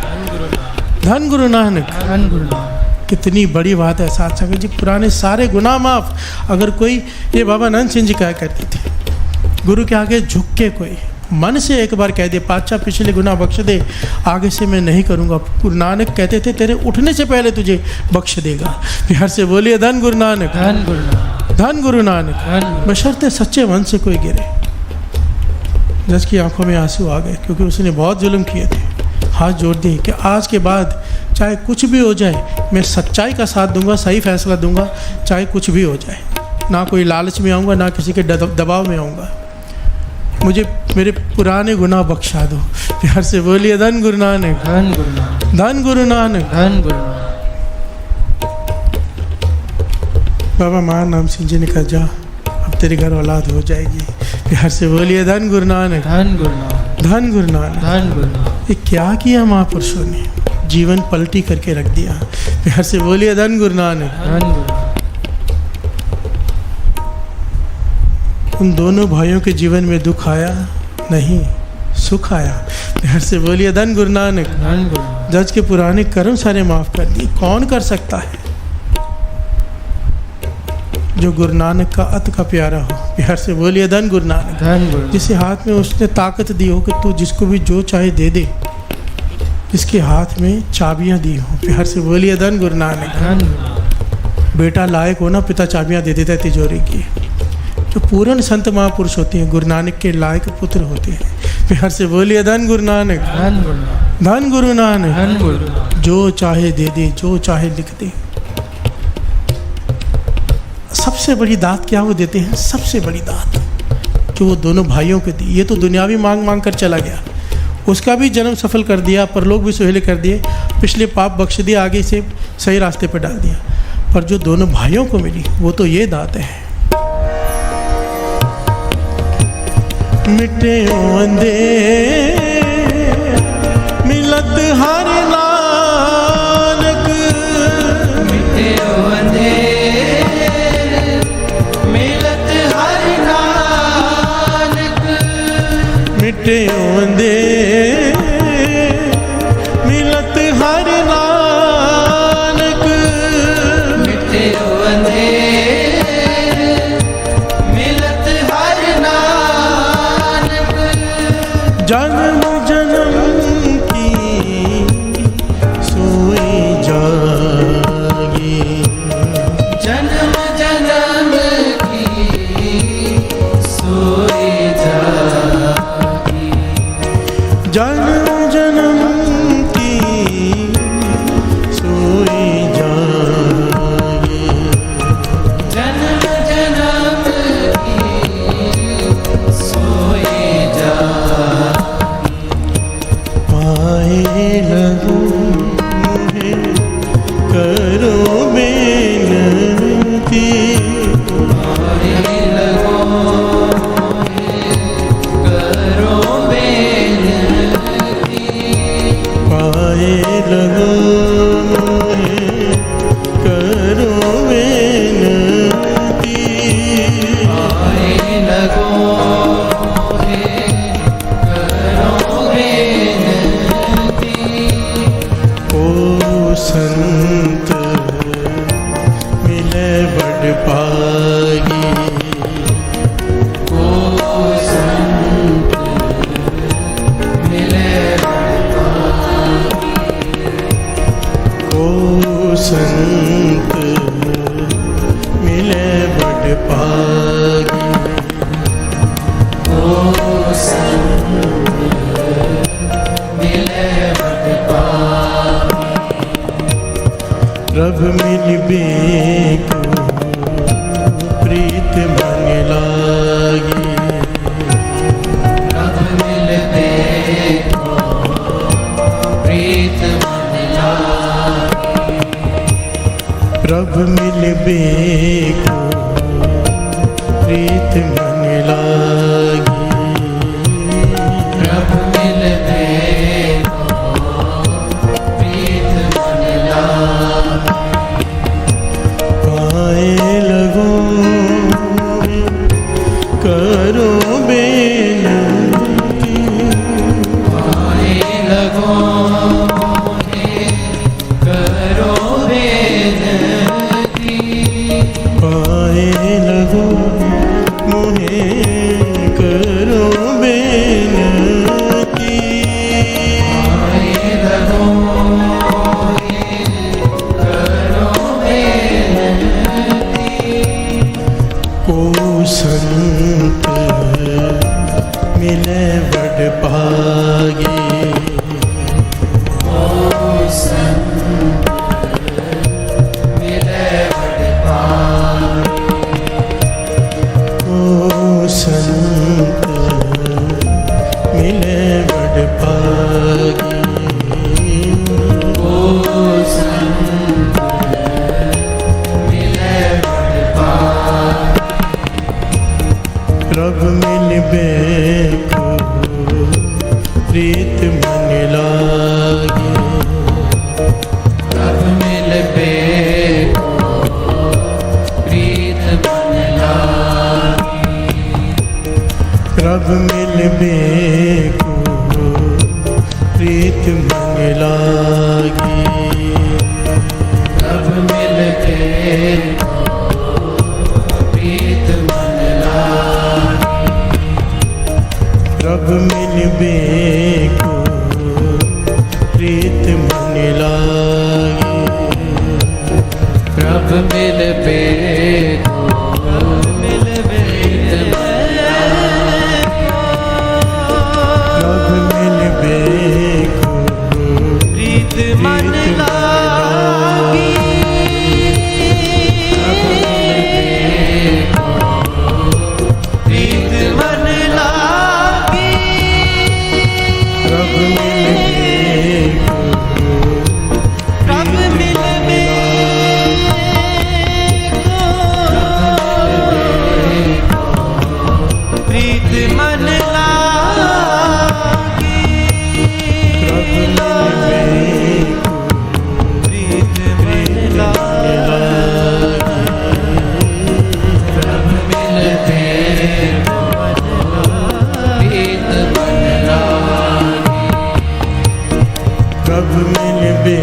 धन गुरु नानक। धन गुरु नानक। कितनी बड़ी बात है साथ संगत जी, पुराने सारे गुनाह माफ़। अगर कोई, ये बाबा आनंद सिंह जी क्या कहते थे, गुरु के आगे झुक के कोई मन से एक बार कह दे, पातशाह पिछले गुनाह बख्श दे, आगे से मैं नहीं करूँगा। गुरु नानक कहते थे तेरे उठने से पहले तुझे बख्श देगा। प्यार से बोलिए धन गुरु नानक, धन गुरु नानक। धन गुरु नानक। बशर्ते सच्चे मन से कोई गिरे। जज की आंखों में आंसू आ गए, क्योंकि उसने बहुत जुल्म किए थे। हाथ जोड़ दिए कि आज के बाद चाहे कुछ भी हो जाए, मैं सच्चाई का साथ दूंगा, सही फैसला दूंगा, चाहे कुछ भी हो जाए। ना कोई लालच में आऊँगा, ना किसी के दबाव में आऊँगा। मुझे मेरे पुराने गुनाह बख्शा दो। प्यार से बोलिए धन गुरु नानक, धन गुरु नानक। धन गुरु नानक। धन गुरु नानक। बाबा मान नाम सिंह जी ने कहा जा, अब तेरे घर औलाद हो जाएगी। प्यार से बोलिए धन गुरु नानक, धन गुरु नानक। धन गुरु नानक। धन गुरु नानक। ये क्या किया महापुरुषों ने, जीवन पलटी करके रख दिया। प्यार से बोलिए धन गुरु नानक। धन गुरु नानक। उन दोनों भाइयों के जीवन में दुख आया नहीं, सुख आया। प्यार से बोलिए धन गुरु नानक। धन गुरु नानक। जज के पुराने कर्म सारे माफ कर दिए। कौन कर सकता है जो गुरु नानक का अत का प्यारा हो। प्यार से बोलिए धन गुरु नानक। धन गुरु नानक। जिसे हाथ में उसने ताकत दी हो कि तू जिसको भी जो चाहे दे दे, जिसके हाथ में चाबियां दी हो। प्यार से बोलिए धन गुरु नानक। धन गुरु नानक। बेटा लायक हो ना, पिता चाबियां दे देता है तिजोरी की। जो पूर्ण संत महापुरुष होते हैं, गुरु नानक के लायक पुत्र होते हैं। प्यार से बोलिए धन गुरु नानक। धन गुरु नानक। धन गुरु नानक। धन गुरु नानक। जो चाहे दे दे, जो चाहे लिख दे। सबसे बड़ी दात क्या वो देते हैं? सबसे बड़ी दात जो वो दोनों भाइयों को दी। ये तो दुनियावी मांग मांग कर चला गया, उसका भी जन्म सफल कर दिया, परलोक भी सुहेले कर दिए, पिछले पाप बख्श दिए, आगे से सही रास्ते पर डाल दिया। पर जो दोनों भाइयों को मिली वो तो ये दात है। मिटे अंधे मिलत हर नानक, मिटे अंधे मिलत हर नानक, मिटे अंधे मिलत हर नानक, मिटे अंधे मिलत हर नानक, जन्म जन्म की सोई जागी, जन्म जन्म की सोई जागी, जन्म जन्म की सोई जागी, जन्म जन्म की सोई जागी, पाए लगूं मुझे करो बेनती, पाए लगो करो बेनती, पाए लगूं मुझे करो बेनती, पाए लगो करो बेनती, ओ संत मिले बड़ पागी, ओ संत मिले ओ संत मिले बड़ पागी, ओ संत मिले बड़ पागी, रब मिल बेको प्रीत मन लागी, रब मिल देखो प्रीत मन लागी, रब मिल बेको प्रीत मन लागी, रब मिल देखो प्रीत मन मन लागे। प्रभ मिलबे प्रीत मन लागी। प्रभ मिलबे को प्रीत मन लागी। प्रभ मिलबे प्रीत मन लागी। प्रभ मिलबे को प्रीत मन लागी। प्रभ मिलबे प्रीत मन लागी। प्रीत मन लागी। प्रभ मिलबे को प्रभ मिलबे प्रीत मन लागी। प्रभ मिलबे को प्रीत मन लागी। प्रभ मिलबे प्रीत मन लागी। प्रभ मिलबे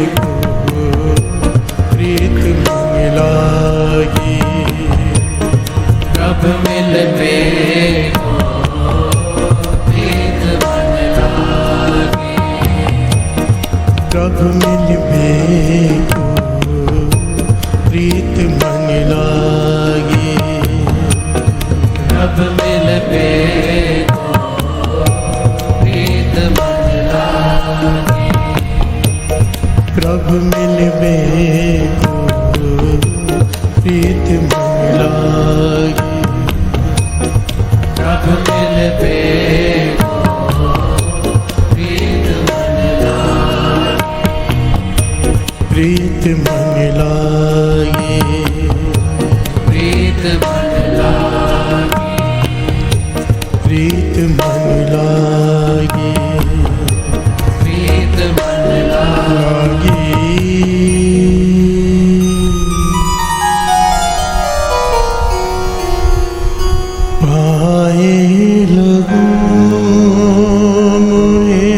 को प्रीत मन लागी। प्रभ मिलबे प्रीत मन लागी। प्रभ मिलबे को प्रीत मन लागी। प्रभ मिलबे प्रीत मन लागी। प्रभ मिलबे को प्रीत मन लागी। प्रभ मिलबे प्रीत मन लागी। प्रीत मन लागी। प्रीत मन लागी। प्रीत मन लागी। प्रीत मन लागी। पाए लगूं मुझे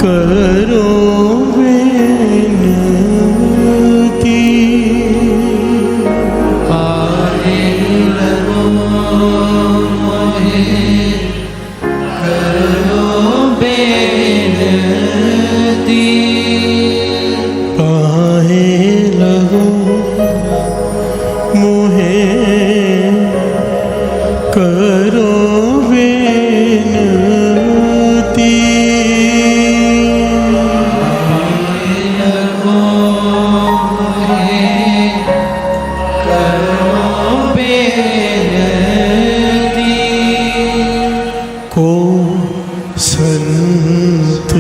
करो बेनती। पाए लगो मोहे करो बेनती। पाए लगूं मुझे करो बेनती। लगो मोहे करो बेनती। को संत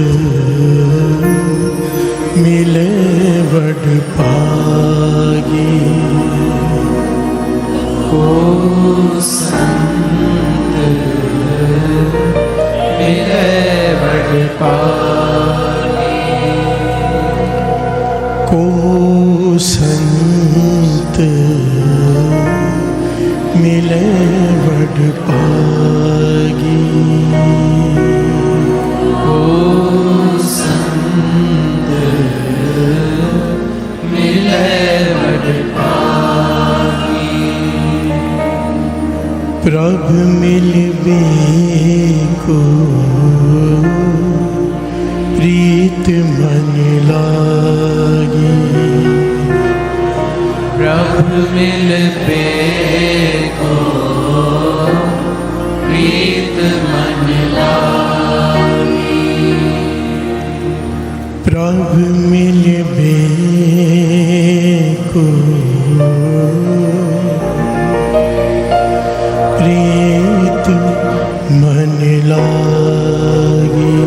मिले बड़ पागी। को संत मिले बड़ पागी। को संत मिले बड़ पागी। को संत मिले बड़ पागी। प्रभ मिलबे को प्रीत मन लागी। प्रभ मिलबे को प्रीत मन लागी। प्रभ मिलबे को प्रीत मन लागी।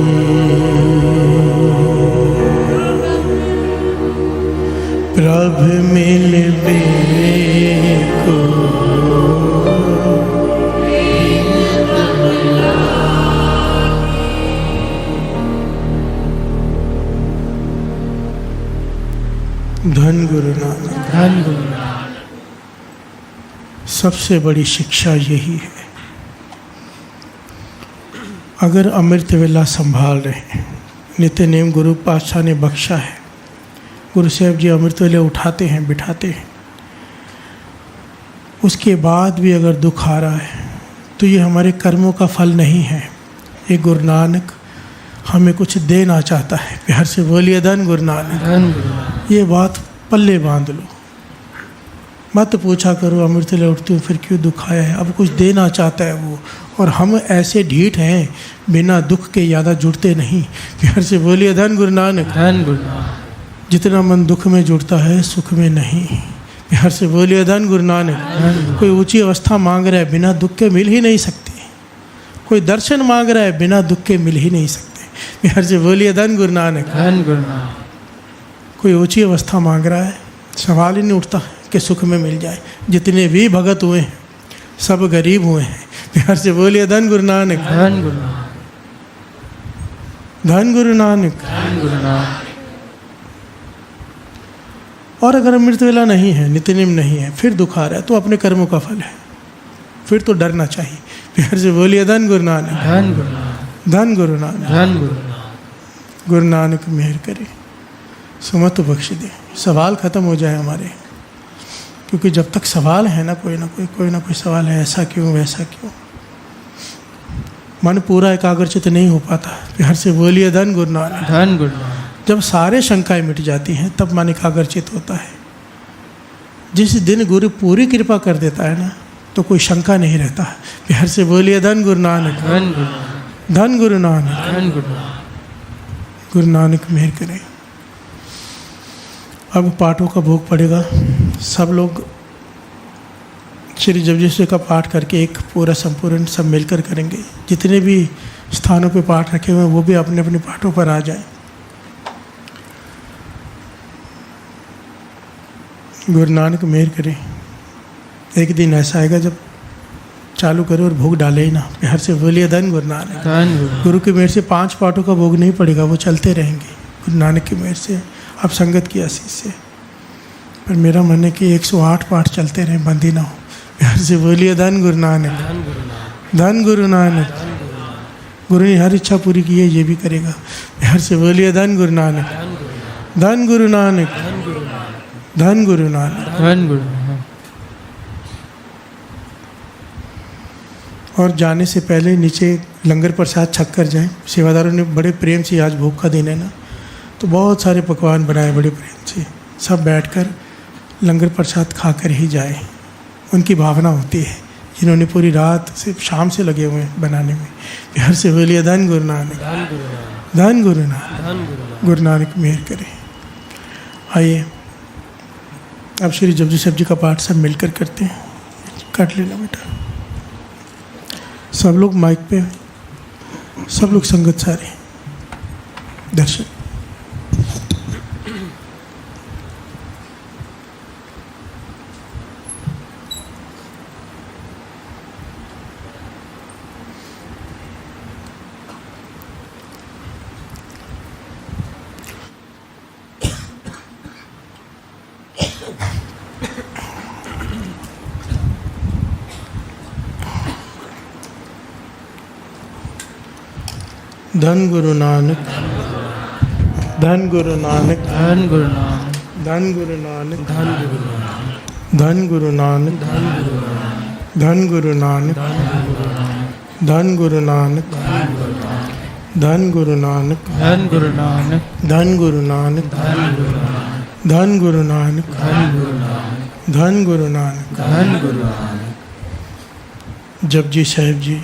प्रभ मिलबे को धन गुरु नानक। धन गुरु नानक। सबसे बड़ी शिक्षा यही है, अगर अमृत वेला संभाल रहे हैं, नित्य नेम गुरु पातशाह ने बख्शा है, गुरु साहब जी अमृत वेले उठाते हैं, बिठाते हैं, उसके बाद भी अगर दुख आ रहा है तो ये हमारे कर्मों का फल नहीं है, ये गुरु नानक हमें कुछ देना चाहता है। प्यार से बोलिए धन गुरु नानक। धन गुरु नानक। ये बात पल्ले बांध लो, मत पूछा करो अमृत वेले उठती हूँ फिर क्यों दुख आया है, अब कुछ देना चाहता है वो, और हम ऐसे ढीठ हैं बिना दुख के ज़्यादा जुड़ते नहीं। प्यार से बोलिए धन गुरु नानक। धन गुरु नानक। जितना मन दुख में जुड़ता है सुख में नहीं। प्यार से बोलिए धन गुरु नानक। कोई ऊंची अवस्था मांग रहा है, बिना दुख के मिल ही नहीं सकती। कोई दर्शन मांग रहा है, बिना दुख के मिल ही नहीं सकते। प्यार से बोलिए धन गुरु नानक। धन गुरु नानक। कोई ऊंची अवस्था मांग रहा है, सवाल ही नहीं उठता कि सुख में मिल जाए। जितने भी भगत हुए हैं सब गरीब हुए हैं। प्यार से बोलिए धन गुरु नानक। धन गुरु नानक। धन गुरु नानक। धन गुरु नानक। और अगर अमृत वेला नहीं है, नित्यनेम नहीं है, फिर दुख आ रहा है तो अपने कर्मों का फल है, फिर तो डरना चाहिए। प्यार से बोलिए धन गुरु नानक। धन गुरु नानक। धन गुरु नानक। धन गुरु नानक। गुरु नानक मेहर करे, सुमत बख्श दे, सवाल ख़त्म हो जाए हमारे। क्योंकि जब तक सवाल है ना कोई ना कोई सवाल है, ऐसा क्यों वैसा क्यों, मन पूरा एकाग्रचित नहीं हो पाता। प्यार से बोलिए धन गुरु नानक। धन गुरु नानक। जब सारे शंकाएं मिट जाती हैं तब मन एकाग्रचित होता है। जिस दिन गुरु पूरी कृपा कर देता है ना तो कोई शंका नहीं रहता। प्यार से बोलिए धन गुरु नानक। धन गुरु नानक। धन गुरु नानक। धन गुरु नानक। गुरु नानक मेहर करें। अब पाठों का भोग पड़ेगा। सब लोग श्री जपजी का पाठ करके एक पूरा संपूर्ण सब मिलकर करेंगे। जितने भी स्थानों पे पाठ रखे हुए हैं वो भी अपने अपने पाठों पर आ जाएं। गुरु नानक मेहर करें। एक दिन ऐसा आएगा जब चालू करे और भोग डाले ही ना। प्यार से बोलिए धन गुरु नानक। धन गुरु। गुरु की मेहर से 5 पाठों का भोग नहीं पड़ेगा, वो चलते रहेंगे गुरु नानक की मेहर से, आप संगत की आशीष से। पर मेरा मन है कि 108 पाठ चलते रहें, बंदी ना हो। प्यार से बोलिए धन गुरु नानक। धन गुरु नानक। धन गुरु नानक। गुरु ने हर इच्छा पूरी की है, ये भी करेगा। प्यार से बोलिए धन गुरु नानक। धन गुरु नानक। धन गुरु नानक। धन गुरु नानक। और जाने से पहले नीचे लंगर प्रसाद छक कर जाएं। सेवादारों ने बड़े प्रेम से, आज भोग का दिन है ना, तो बहुत सारे पकवान बनाए बड़े प्रेम से। सब बैठकर लंगर प्रसाद खाकर ही जाए। उनकी भावना होती है, जिन्होंने पूरी रात से शाम से लगे हुए हैं बनाने में। प्यार से बोलिए धन गुरु नानक। धन गुरु नानक। धन गुरु नानक। धन गुरु नानक। गुरु नानक मेहर करे। आइए अब श्री जपजी साहब जी का पाठ सब मिलकर करते हैं। काट लेना बेटा। सब लोग माइक पे, सब लोग संगत सारे दर्शन। धन गुरु नानक। धन गुरु नानक। धन गुरु नानक। धन गुरु नानक। धन गुरु नानक। धन गुरु नानक। धन गुरु नानक। धन गुरु नानक। धन गुरु नानक। धन गुरु नानक। धन गुरु नानक। धन गुरु नानक। धन गुरु नानक। जपजी साहिब जी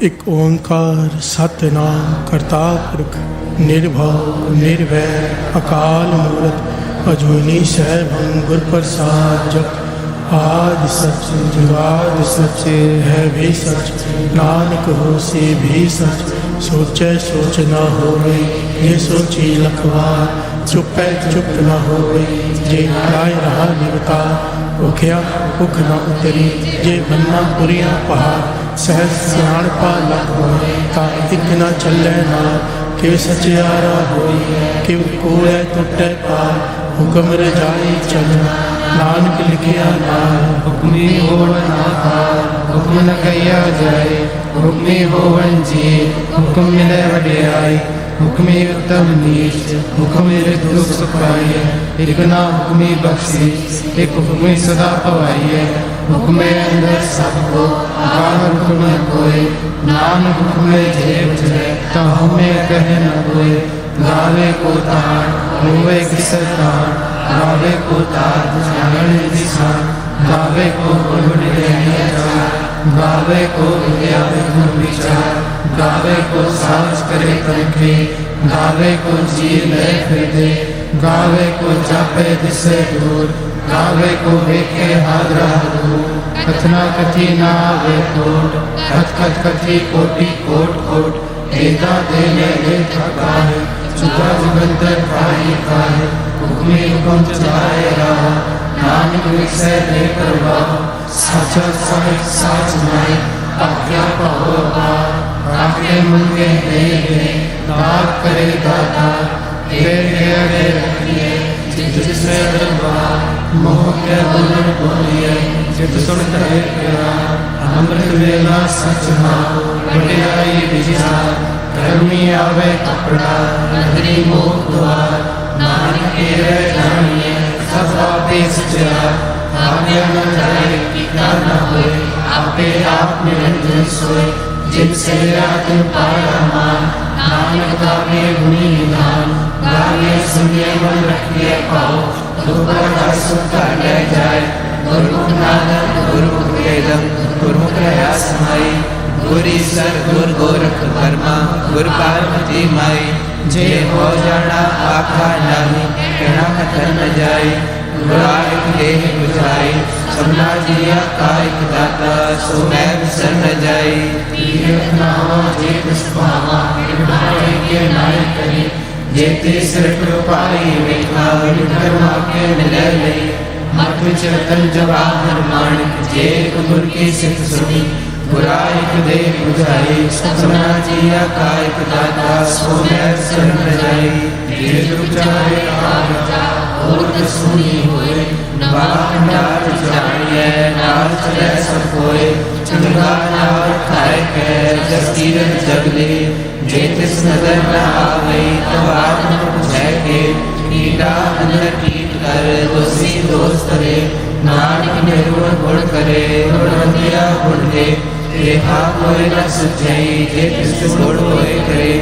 एक ओंकार सतनाम करता पुरख निर्भव निर्वैर अकाल मूरत अजूनी सैभं गुर प्रसाद जप आदि सच जुगाद सच है भी सच नानक हो से भी सच सोचे सोच न होवे ये सोची लखवार चुप है चुप न होवे जे लाए रहा निवता उखिया उख न उतरी जे बनना पुरिया पहाड़ सहज सियाणपा लख होए ता इक न चलै नाल कि सचियारा होई कि कोड़ै टुटै पार हुक्म रजाई चलो नानक लिखिया नाम हुक्मी होवन आधार हुक्म न कहिया जाए हुक्मी होवन जी हुक्म मिले वडियाई हुक्मी उत्तम नीच हुक्मी दुख सुखाइए एक ना हुक्मी बख्शी एक हुक्मी सदा पवाइए हुक्मे अंदर सबको बाहर हुक्म न कोई नानक हुक्मे जेब चले तो हमें कहे न कोई गावे को तार हुए किसे तार गावे को तार जागरण दिशा गावे को गावे को विचार गावे को साज करे तनखे गावे को जी ले फिर दे गावे को जापे दिसे दूर गावे को वेखे हादरा दूर कथना कथी ना आवे कोट कथ कथ कथी कोटि कोट कोट देता देने देखा काहे चुका जुगंतर खाई खाए हुक्मे हुक्म चलाए रहा नानक विषय लेकर वाह सच सच साच माई आज्ञा पाओ आके मुंगे दे दाग करे दाता दे रखिए जिसमें दरबार मोह के बोलन बोलिए जित सुन करे प्यारा अमृत वेला सच नाम बढ़ियाई विचार गर्मी आवे कपड़ा नगरी मोह द्वार नानक के जानिए सब आपे सचा आज्ञा न जाए टीका न होए आपे आप निरंजन सोए जिनसे आत्म पाया मान नानक गावे गुणी निधान गावे सुनिए मन रखिए पाओ दुर्गा सुखा ले जाए गुरुमुख नानक गुरुमुख वेदम गुरुमुख प्रयास माई गुरी सर गुर गोरख वर्मा गुर पार्वती माई जे हो जाना आखा नाही कहना कथन न जाए गुरा एक देह बुझाई सबना जिया का एक दाता सो मैं बिसर न जाई तीरथ नावा जे पुष्पावा विभाए के नाय करी जेते सिर कृपाई वेखा विधर्मा के मिले लई मत चरतन जवाहर माणिक जे गुर की सिख सुनी गुरा एक देह बुझाई सबना जिया का एक दाता सो मैं बिसर न जाई तीरथ बुझाए का और सुनी हुए नवार जानिए नार चले सब कोई चंगा नार खाए के जस कीरत जगले जे तिस नजर न आवे तो आत्म बुझे के कीड़ा अंदर कीट कर दोषी दोस्त रे नानक निर्गुण गुण करे गुण दिया गुण दे रेहा कोई न सुझई जे तिस गुण होए करे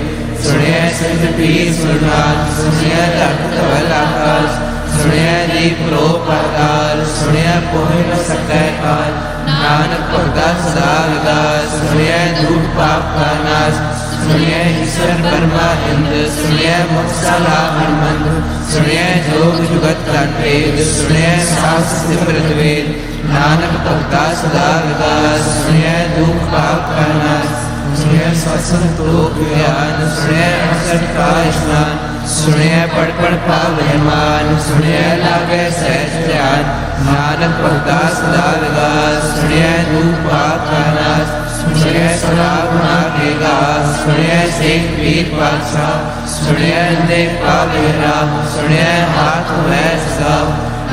सुने सिंध पीर सुनाथ सुनिया तख्त धवल आकाश सुनिया दीप रो पाताल सुनिया कोई न सकै काल नानक भगता सदा विगास सुनिया धूप पाप का नाश सुनिया ईश्वर परमा हिंद सुनिया मुक्सला हरमंद सुनिया जोग जुगत का वेद सुनिया सास सिमरत वेद नानक भगता सदा विगास सुनिया धूप पाप का नाश सुनिया सत्संग लोक ज्ञान सुनिया अवसर का स्नान सुनिया पढ़ पढ़ पावन सुनिया लागे सहज ध्यान नानक भगता सदा विगास सुनिया धूप पाप का नाश सुनिया सदा गुना के गास सुनिया शेख वीर बादशाह सुनिया देव पावे राम सुनिया हाथ में सदा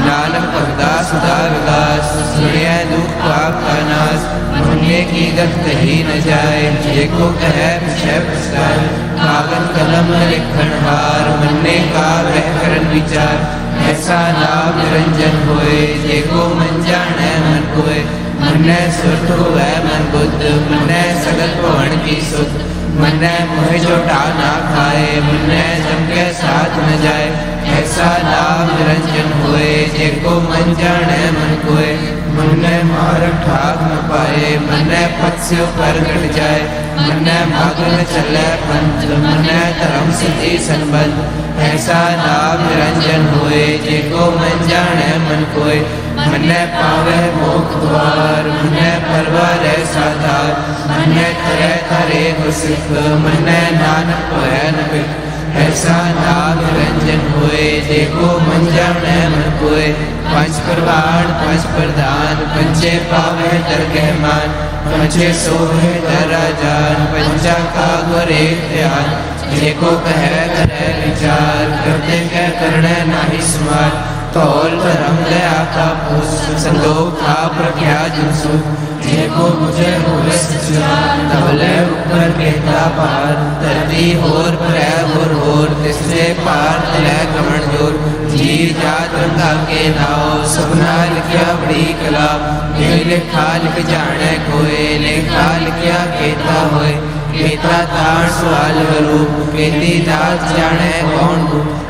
नानक भगता सदा विगास सुनिया धूप पाप का नाश मुन्ने की गत कही न जाए जे को कहे विषय प्रसार कागज कलम लिखण हार मन्ने का व्याकरण विचार ऐसा नाम निरंजन होए जे को मन जाने मन कोय मन्ने सुरत होवे मन बुद्ध मन्ने सगल भवन की सुख मन्ने मोह जोटा ना खाए मन्ने जम के साथ न जाए ऐसा नाम निरंजन होए जे को मन जाने मन कोय मन्ने मार ठाक न पाए मन्ने पथ से ऊपर कट जाए मन्ने भाग न चले पंथ मन्ने धर्म सिद्धि संबंध ऐसा नाम निरंजन होए जे को मन जाने मन कोय मन्ने पावे मोक्ष द्वार मन्ने परवार साधार मन्ने करे करे गुरसिख मन्ने नानक होए न बिख ऐसा नाम निरंजन होए देखो मन जाने मन कोय पंच प्रवाण पंच प्रधान पंचे पावे दरगहमान पंचे सोहे धरा जान पंचा का गुरे ध्यान जेको कह करे विचार करते कह करने नाही स्मार तौल धर्म दया का पुष संदोख था प्रज्ञा जुसु जेको मुझे होवे सच्चा तबले ऊपर कहता पार धरती होर परै होर तिससे पार तले कमण जोर जी जात रंगा के नाव सपना लिखिया बड़ी कला ये लिखा लिख जाने कोई लेखा लिखिया कहता होए कहता तार सवाल रूप कहती दास जाने कौन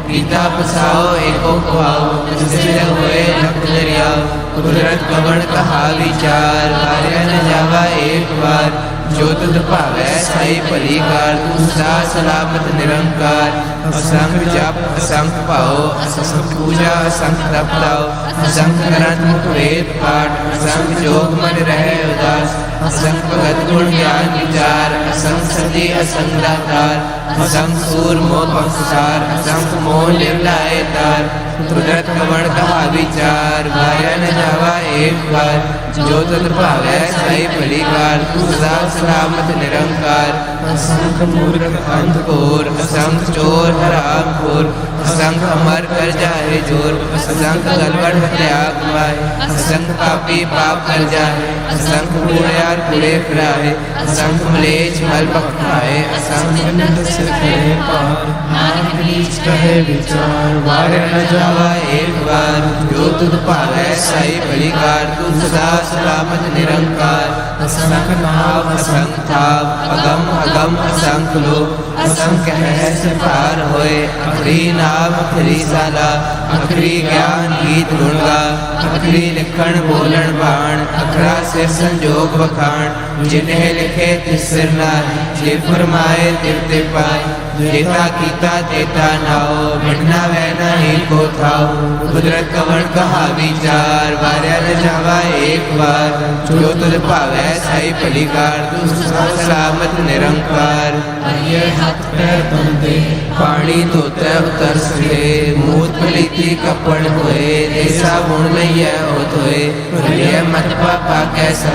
गीता पसाओ एको खुआओ जिससे हुए लख दरिया कुदरत कवण कहा विचार कार्य न जावा एक बार जो तुझ पावे साई भली कार तू सदा सलामत निरंकार असंख जप असंख पाओ असंख पूजा असंख तप लाओ असंख ग्रंथ मुख वेद पाठ असंख जोग मन रहे उदास असंख भगत गुण ज्ञान विचार असंख सती असंख दातार असंख सूर मोह पंसार असंख मोह लिवलाए तार कुदरत कवण कहा विचार वाया न जावा एक बार जो तुझ पावे साई भली कार तू सदा सलामत निरंकार असंख मूर्ख अंधकोर असंख चोर हराम खोर असंख अमर कर जाए जोर असंख गलबड़ हत्या कमाए असंख पापी पाप कर जाए असंख कूड़ियार कूड़े फिराए असंख मलेच्छ मल पखाए असंख नंद से करे पार नानक नीच कहे विचार वार न जावा एक बार जो तुझ पावे साई भली कार तू सदा सलामत निरंकार असंख नाव असंख थाव अगम अगम असंख लोग असंख है से पार होए अखरी नाम अखरी साला अखरी ज्ञान गीत गुण गा अखरी लिखण बोलन बाण अखरा से संजोग बखान जिन्हें लिखे तिस सिर नाय जे फरमाए तिव ते पाए जेता कीता तेता नाओ मिटना वह नहीं को थाओ कुदरत कवण कहा विचार वार्या न जावा एक बार जो तुझ पावे साई भली कार तू सलामत निरंकार ये हाथ पैर बंदे पानी धोते उतर सके मूत पलीती कपड़ होए ऐसा गुण नहीं है ओ धोए ये मत पापा कैसा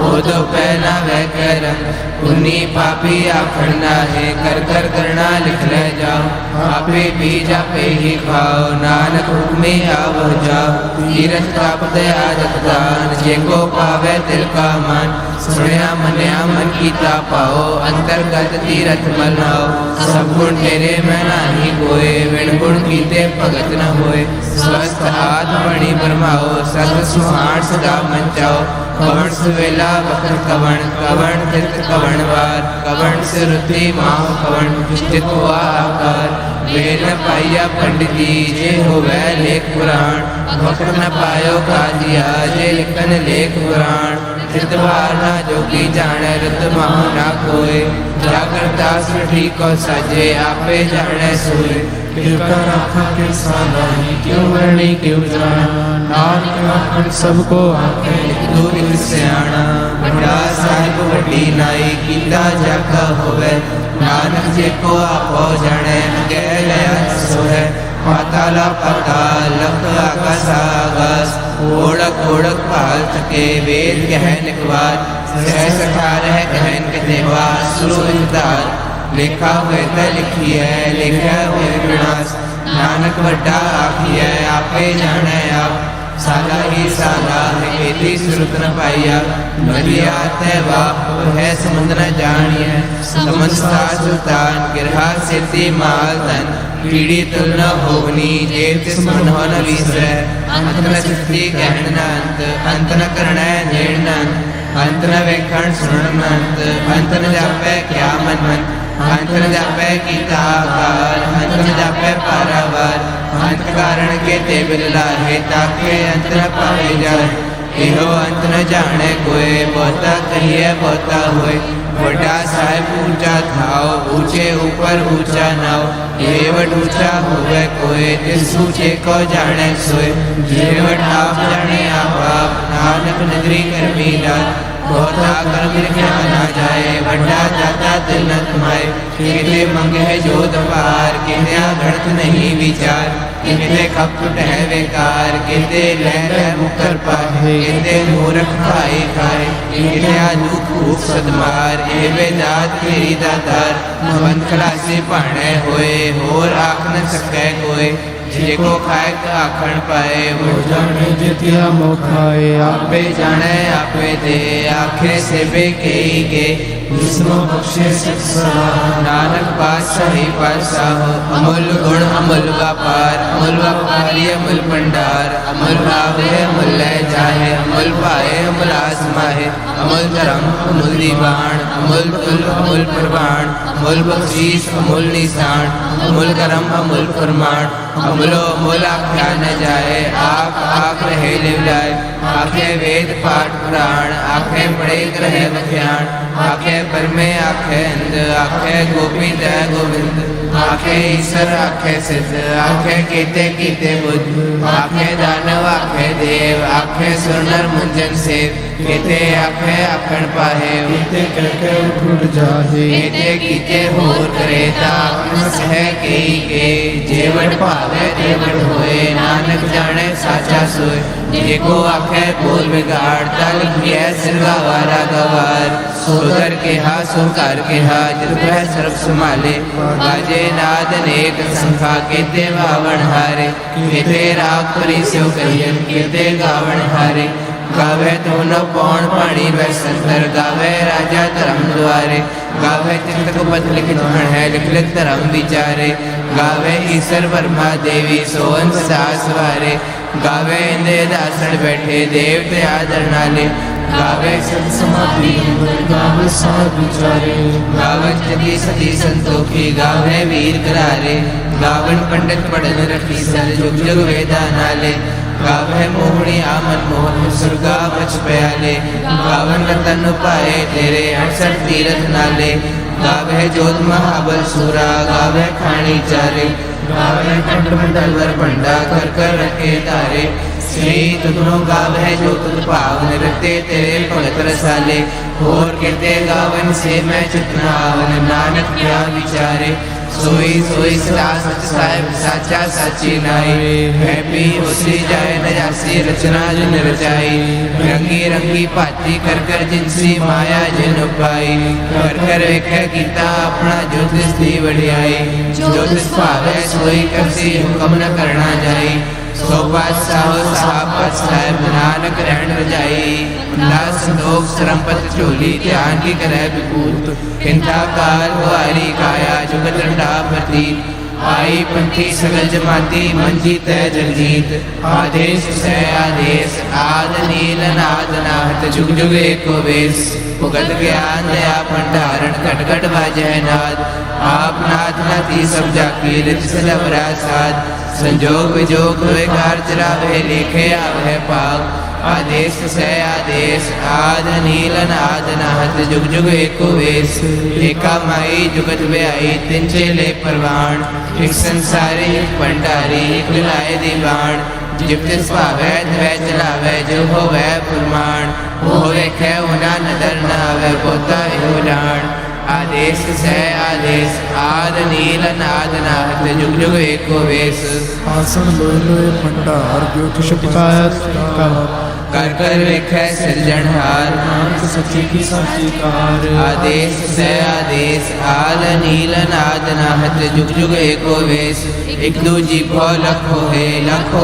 ओ दो पहना वह कह रंग उन्नी पापी आखड़ना है कर कर करना लिख ले जाओ आपे भी जापे ही खाओ नानक हुक्मे आवह जाओ तीरथ प्राप्त आदत दान जेको पावे तिल का मन सुनया मनया मन कीता पाओ अंतर्गत तीरथ मनाओ सब गुण तेरे में नाही कोय विण गुण कीते भगत न होए स्वस्थ हाथ मणि बरमाओ सत सुहाण सदा मन जाओ कवण सुवेला वक्र कवण कवण तीर्थ कवण वार कवण से रुद्धि माह कवण चित हुआ आकार वेद न पाया पंडिती जे होवे लेख पुराण वक्र न पायो काजिया जे लिखन लेख पुराण चितवार ना जोगी जाने रुद्र माह ना कोय जागरता सृष्टि को सजे आपे जाने सोए कृपा रखा के सालाही क्यों वर्णी क्यों जाना नानक आखण सबको आखे दूर सियाणा बड़ा साहिब वड्डी नाई कीता जाका होवे नानक जे को आपो जाने अगे गया सो है पाताला पाताल लख आकाश आकाश ओढ़क ओढ़क पाल थके वेद कह निकवार सहस अठारह कहन के देवा सुरु इंतार लिखा हुए त लिखी है लिखा हुए विनाश नानक वड्डा आखी है आपे जाने आप साला ही साला है खेती सुरत न पाइया नदिया तैवा है समुद्र न जानिए समझता सुल्तान गिरहा सिद्धि माल धन पीड़ी तुल न होगनी जेब तिस मन हो न विसरे अंत न सिद्धि कहन न अंत न करण नेण न अंत न वेखण सुनन अंत न जापे क्या मन मन अंत न जापे कीता आकार अंत न जापे पारावार अंत कारण के ते बिरला है ताके अंत न पाए जाए इहो अंत न जाने कोई बहुता कहिए बहुता होए बड़ा साहिब ऊंचा थाओ ऊंचे ऊपर ऊंचा नाओ जेवट ऊंचा होवे कोई तिस ऊंचे को जाने सोए जेवट आप जाने आप बाप नानक नगरी करमी दात बहुता कर्म लिखा ना जाए बड़ा जाता दिल न तुम्हारे किते मंगे है जो दवार किते घड़त नहीं विचार किते खप है बेकार किते लह मुकर पाए किते मूर्ख खाए खाए किते दुख भूख सदमार ए बेदात तेरी दातार बंद खलासी पाने होए होर आख न सके कोई जेको खाए आखण पाए वो जाने जितिया मोखाए आपे जाने आपे दे आखे से बेकई के जिसनो बख्शे सदा नानक पातशाही पातशाह अमूल गुण अमूल व्यापारी अमूल भंडार अमूल भावे अमूल लय जाहे अमूल पाए अमूल आसमाहे अमूल धर्म अमूल दीवान अमूल तुल अमूल प्रवाण अमूल बख्शीश अमूल निशान अमूल करम अमूल फरमान अमूलो अमूल आख्या न जाए आख रहे लिवलाए आखे वेद पाठ पुराण आखे बड़े ग्रह बख्याण आखे परमे आखे इंद आखे गोविंद गोविंद आखे ईश्वर आखे सिद्ध आखे कीते कीते बुद्ध आखे दानव आखे देव आखे सुरनर मुंजन सेव कीते आखे आखण पाहे कीते कहके उठ जाहे कीते कीते होर करे तापन सह कई के जेवट पावे जेवट होए नानक जाने साचा सोए जेको आखे बोल बिगाड़ता लिखिए सिरगा वारा गवार सोदर के हा सोकार के हा जिरह सर्व संभाले बाजे नाद नेक संखा केते वावण हारे केते राग परी सेव कहियन केते गावण हारे गावे तो न पौन पानी वैसंतर गावे राजा धर्म द्वारे गावे चिंतक पथ लिखित है लिख धर्म विचारे गावे ईश्वर वर्मा देवी सोन सास वारे गावे इंदे दासन बैठे देवते आदर नाले गावे सत समाधि गावे साध विचारे गावे जगी सती संतोखी गावे वीर करारे गावन पंडित पढ़न रखी सर जुग जुग वेदा नाले गावे मोहनी आमन मोहन सुरगा बच प्याले गावन रतन पाए तेरे 68 तीरथ नाले गावे जोध महाबल सूरा गावे खानी चारे गावे कंठ मंडल वर पंडा कर कर रखे तारे श्री तुनो गावे जो तुद पावन रते तेरे भगत रसाले और कीर्ते गावन से मैं चितना आवन नानक क्या विचारे सोई सोई सदा सच साहिब साचा साची नाई हैप्पी होसी जाए नयासी रचना जिन रचाई रंगी रंगी पाती कर कर जिनसी माया जिन पाई कर कर वेखे कीता अपना ज्योतिष दी बढ़ियाई ज्योतिष पावे सोई करसी हुक्म न करना जाई सोपात साहो साहब साहिब नानक रहन रजाई दास संतोख सरमपत चोली ध्यान की करे विपूत किंता काल वारी काया जुगत रंडा प्रती आई पंथी सगल जमाती मंजी तय जगजीत आदेश से आदेश आद नील नाद नाहत जुग जुग एको वेश भुगत ज्ञान दया भंडारण घट घट बाजह नाद आप नाथ नाती सब जाकी रित सलवरा साध संजोग विजोग विकार चरावे लेखे आवे पाग आदेश से आदेश आद नील नाद नाहत जुग जुग एको वेश एका माई जुगत ब्याई तिन चेले परवान एक संसारी एक भंडारी एक लाए दीवान जिप जिस पावे वह चलावे जो हो वह फुलमान वो वेखे उना नदर न आवे पोता उड़ान आदेश से आदेश आद नील नाद नाहत जुग जुग एको वेश आसन लोए लोए भंडार ज्योतिष पायत का कर कर वेखे सिरजनहार नानक सच्ची की साची कार आदेश से आदेश आल नील नाद नाहत जुग जुग एको वेश एक दो जीभो लखो है लख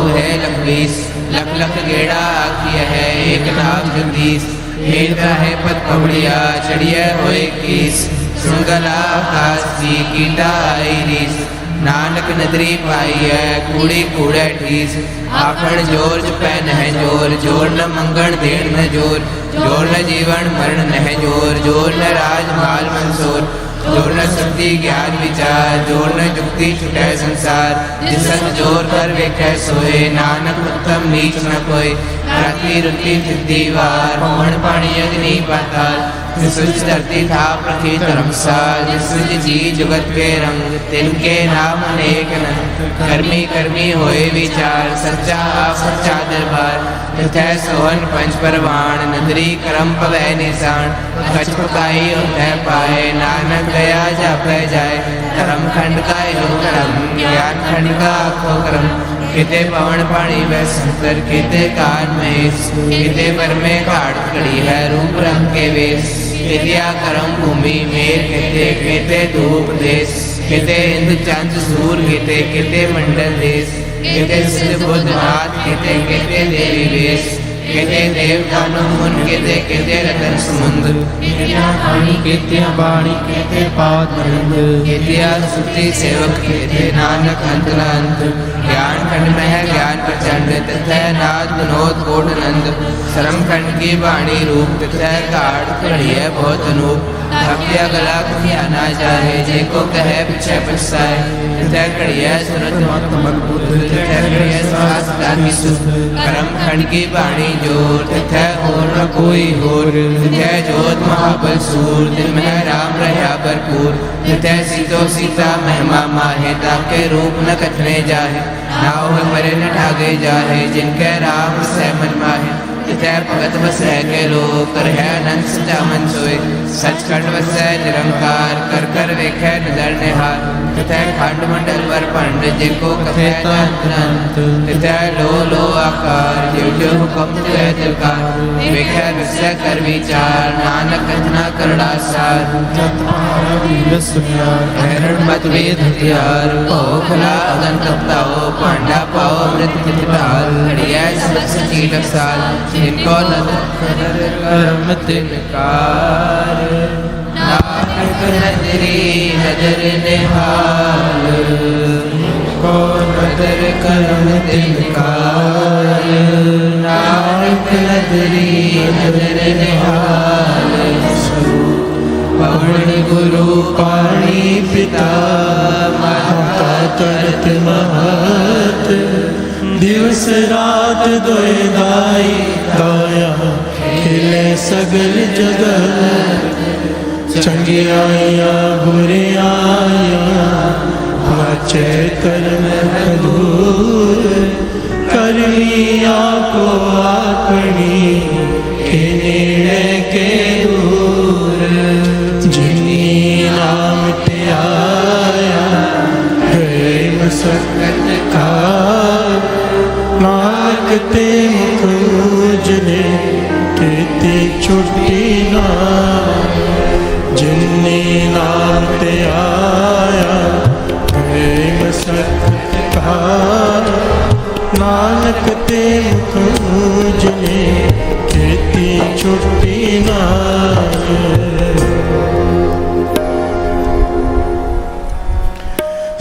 बीस लख लख गेड़ा आखिया है एक नाम जगदीश हेलता है पद पबड़िया चढ़िया होए कीस सुंगला आकाश जी कीटा आई रीस नानक नदरी पाई है कूड़ी कूड़े ठीस आखड़ जोर पहन है जोर जोर न मंगण देण न जोर जोर न जीवन मरण न जोर जोर न राज माल मंसूर जोर न शक्ति ज्ञान विचार जोर न जुक्ति छुटे संसार जिसन जोर कर वेखे सोए नानक उत्तम नीच न कोई रात्रि रुत्ति दीवार पवन पानी अग्नि पाताल जिस धरती था पृथ्वी धर्मसाल जिस जी जुगत के रंग तिनके नाम अनेक नंद कर्मी कर्मी होए विचार सच्चा सच्चा दरबार तथा सोहन पंच परवान नदरी करम पवै निशान कछ पकाई उठै पाए नानक गया जापै जाए धर्म खंड का यो करम ज्ञान खंड का आखो करम किते पवन पानी वह संकर किते कान में किते पर में काट कड़ी है रूप रंग के वेश कितिया करम भूमि में किते धूप देश किते इंद्र चंद्र सूर्य किते मंडल देश किते सिद्ध बुद्ध नाथ किते देवी वेश किते देव दानव मुन किते रतन समुद्र किते बाणी किते पाद कितिया सुति सेवक किते नानक अंतरांत ज्ञान खंड में है ज्ञान प्रचंड तथा नाद विनोद कोट नंद शर्म खंड की वाणी रूप तथा काट खड़ी है बहुत अनूप भक्तिया गला कहिया ना जाए जे को कहे पीछे पछताए तथा कड़िया सुरत मत मजबूत तथा कड़िया सास दानी सुख कर्म खंड की वाणी जोर तथा और न कोई होर तथा जोत महाबल सूर दिल में राम रहा भरपूर तथा सीतो सीता महिमा माहे ताके रूप न कथने जाहे ना हो मरे न ठागे जाहे जिनके राम से मन माहे तथा भगत बसै के लोग कर है अनंत सचा मन सोए सचखंड बसै निरंकार कर कर वेखै नजर निहार तथा खंड मंडल वर पंड जिनको कहे अनंत तथा लो आकार जो जो हुक्म कह दिलकार वेखै बसै कर विचार नानक कथना करड़ा सार हरण मत वेद हथियार पाओ खुला अगन कपताओ पांडा पाओ अमृत किताल हड़िया सबसे चीटक साल जिनको कर्म तिनकार नानक नजरी नजर निहाल को नजर कर्म तिनकार नानक नजरी नजर निहाल पवन गुरु पाणी पिता माता तरत महत दिवस रात दोए दाई दाया खिले सगल जगत चंगियाया बुरियाया वाचे कर्म दूर करमिया को अपनी के नेड़े के दूर जिनी नाम ते आया गए मसकत का नानक ते मुख उजले केती छुट्टी ना जिन्नी नाम ते आया गए मसकत का नानक ते मुख उजले केती छुट्टी ना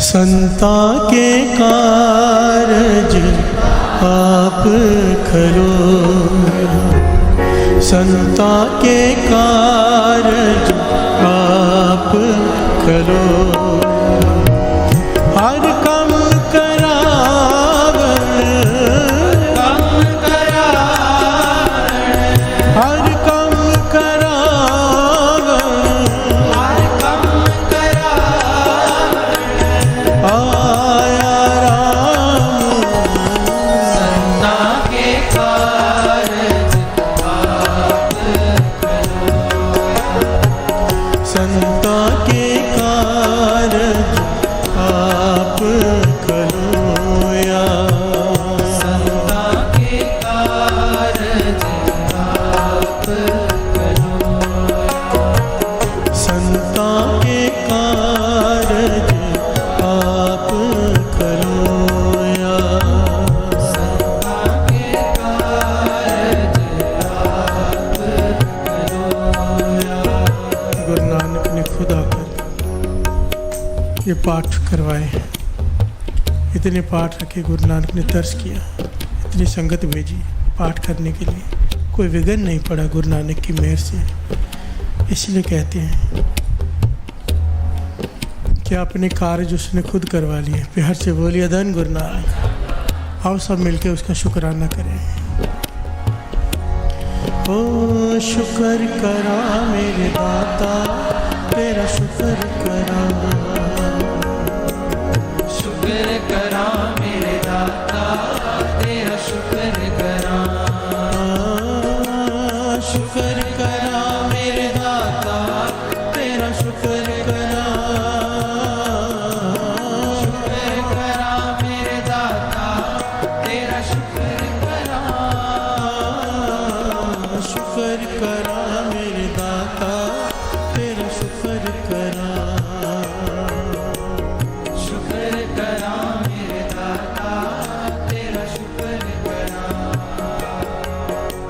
संता के कारज आप करो संता के कारज आप करो हर कम करावन हर कम करावन आया संता के कारज आप करो या संता के कारज आप करो संता के कारज आप करो या संता के कारज आप करो या। गुरु नानक ने खुद आकर ये पाठ करवाए, इतने पाठ रखे। गुरु नानक ने तरस किया, इतनी संगत भेजी पाठ करने के लिए, कोई विघ्न नहीं पड़ा गुरु नानक की मेहर से। इसलिए कहते हैं कि अपने कार्य उसने खुद करवा लिए। प्यार से बोलिए धन गुरु नानक। आओ सब मिलके उसका शुक्राना करें। ओ शुक्र करा मेरे दाता तेरा शुक्र करा, शुक्र करा मेरे दाता तेरा शुक्र करा, शुक्र करा मेरे दाता तेरा शुक्र करा, शुक्र करा मेरे दाता तेरा शुक्र करा, शुक्र करा मेरे दाता तेरा शुक्र करा, शुक्र करा मेरे दाता तेरा शुक्र करा,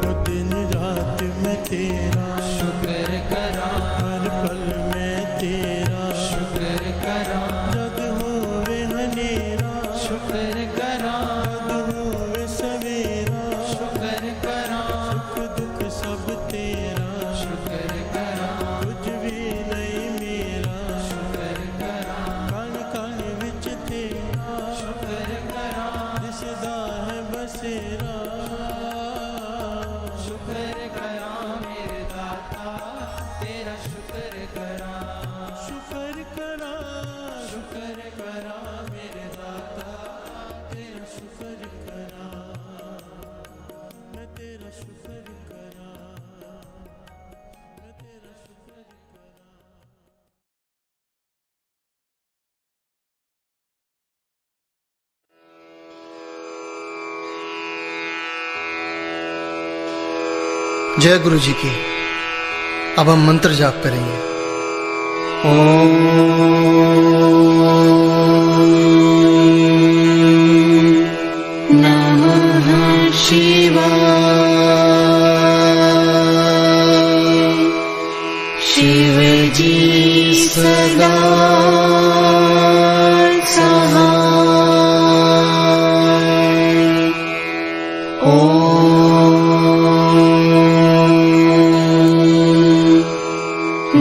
वो दिन रात में तेरा शुक्र करा, हर पल में तेरा शुक्र करा, जग होवे हनेरा शुक्र करा, जग होवे सवेरा, शुक्र करा, सुख दुख सब तेरा, शुक्र करा, कुछ भी नहीं मेरा, शुक्र करा, कण कण विच तेरा शुक्र करा, दिसदा है बसेरा, शुक्र करा मेरे दाता तेरा शुक्र करा, शुक्र करा शुक्र करा मेरे दाता तेरा शुक्र करा, मैं तेरा शुक्र करा, मैं तेरा शुक्र करा। जय गुरु जी की। अब हम मंत्र जाप करेंगे। नमः शिवाय। शिव जी सदा सहाय।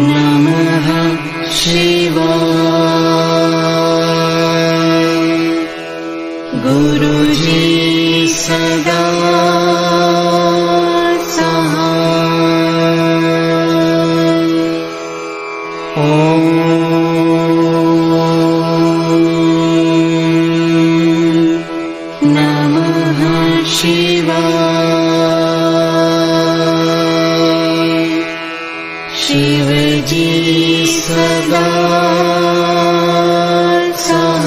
नमः शिवाय। गुरुजी सदा सहाय। नमः शिवाय। शिव जी सदा सहाय।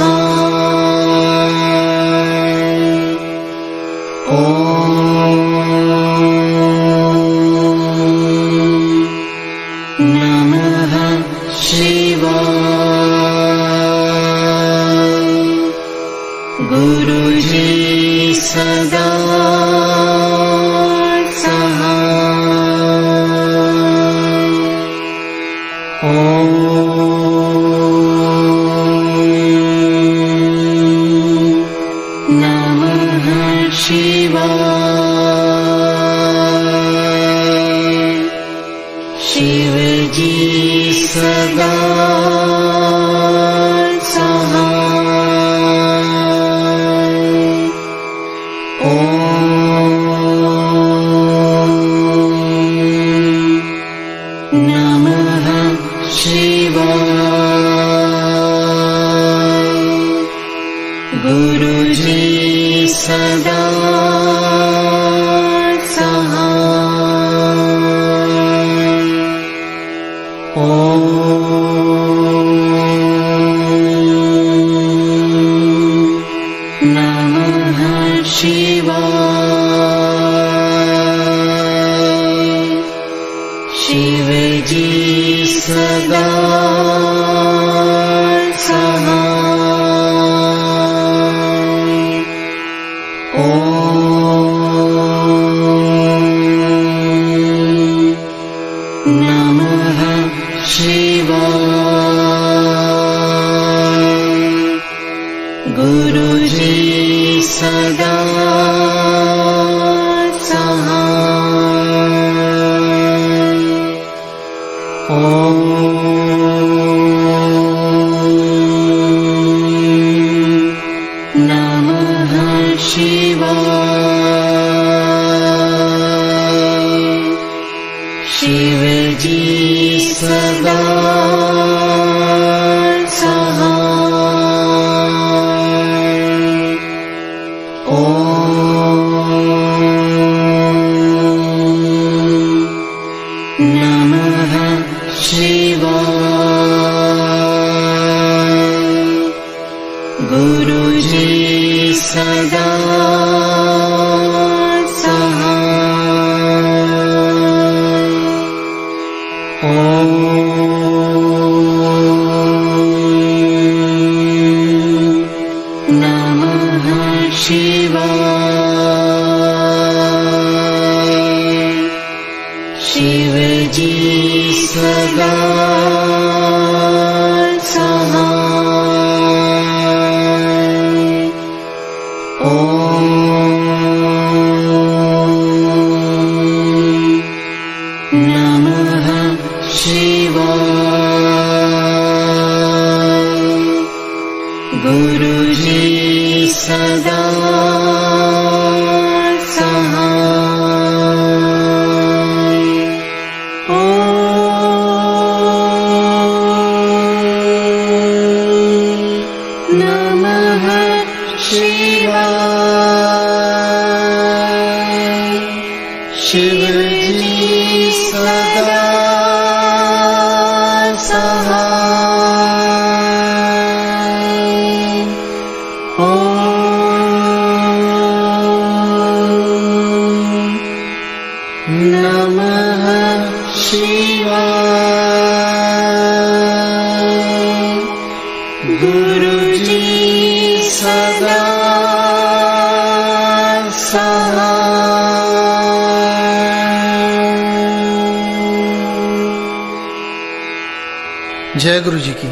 नमः शिवाय। गुरुजी सदा नमः शिवाय। शिव जी सदा सहाय। नमः शिवाय। गुरुजी सदा सहाय। नमः शिवाय। शिव जी सदा सहाय। नमः शिवाय। गुरुजी सदा सहाय। शिव जी सदा सहाय। ॐ नमः शिवाय। गुरुजी सदा शिव जी सदा सहाय। ॐ नमः शिवाय। गुरुजी सदा शिव जी सदा सहाय। ॐ नमः शिवाय। गुरुजी सदा जय गुरु जी की।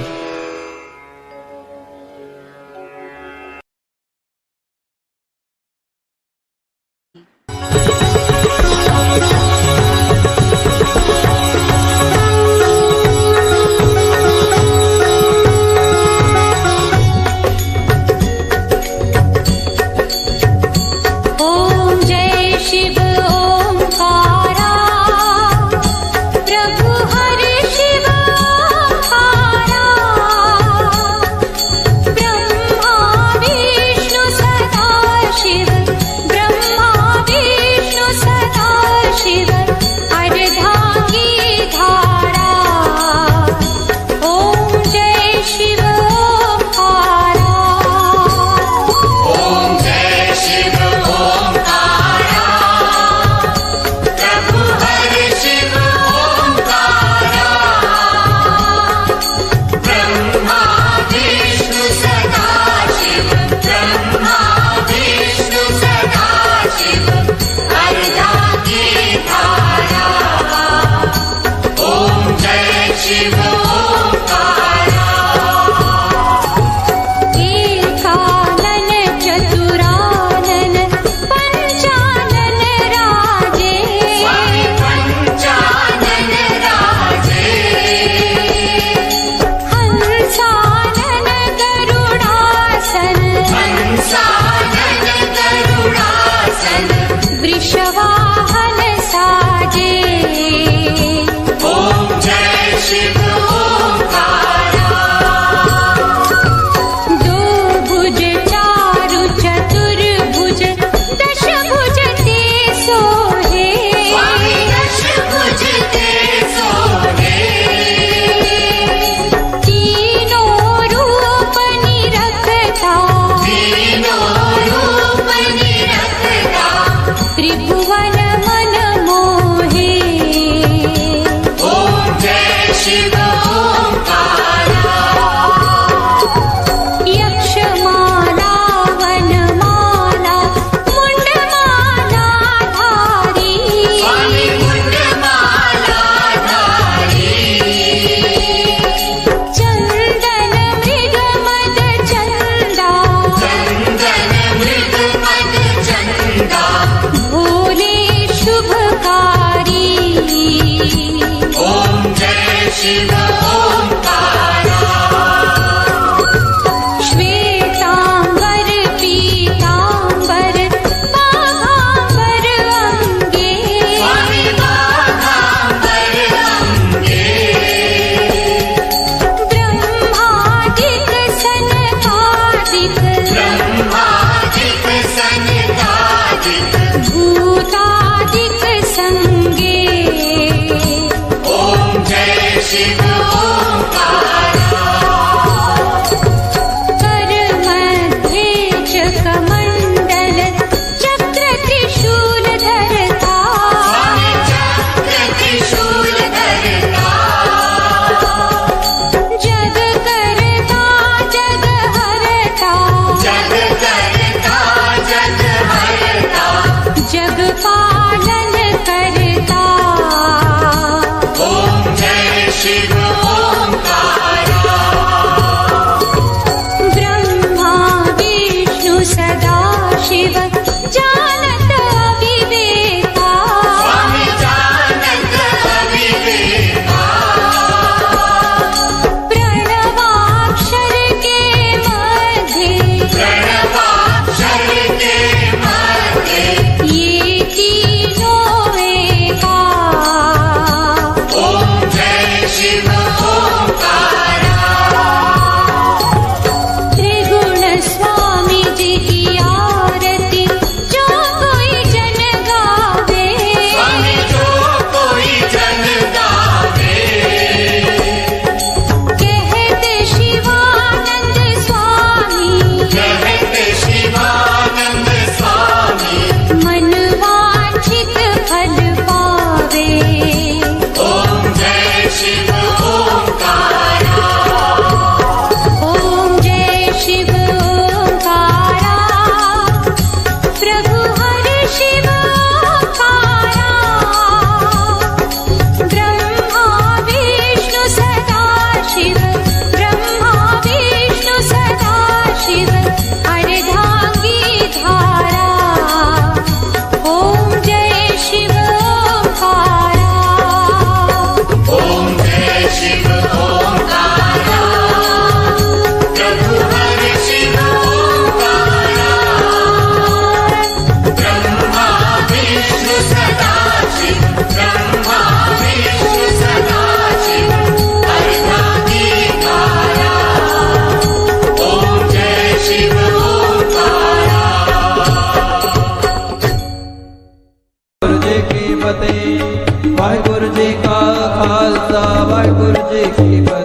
भोले फतेह। वाहिगुरु जी का खालसा वाहिगुरु जी की फतेह।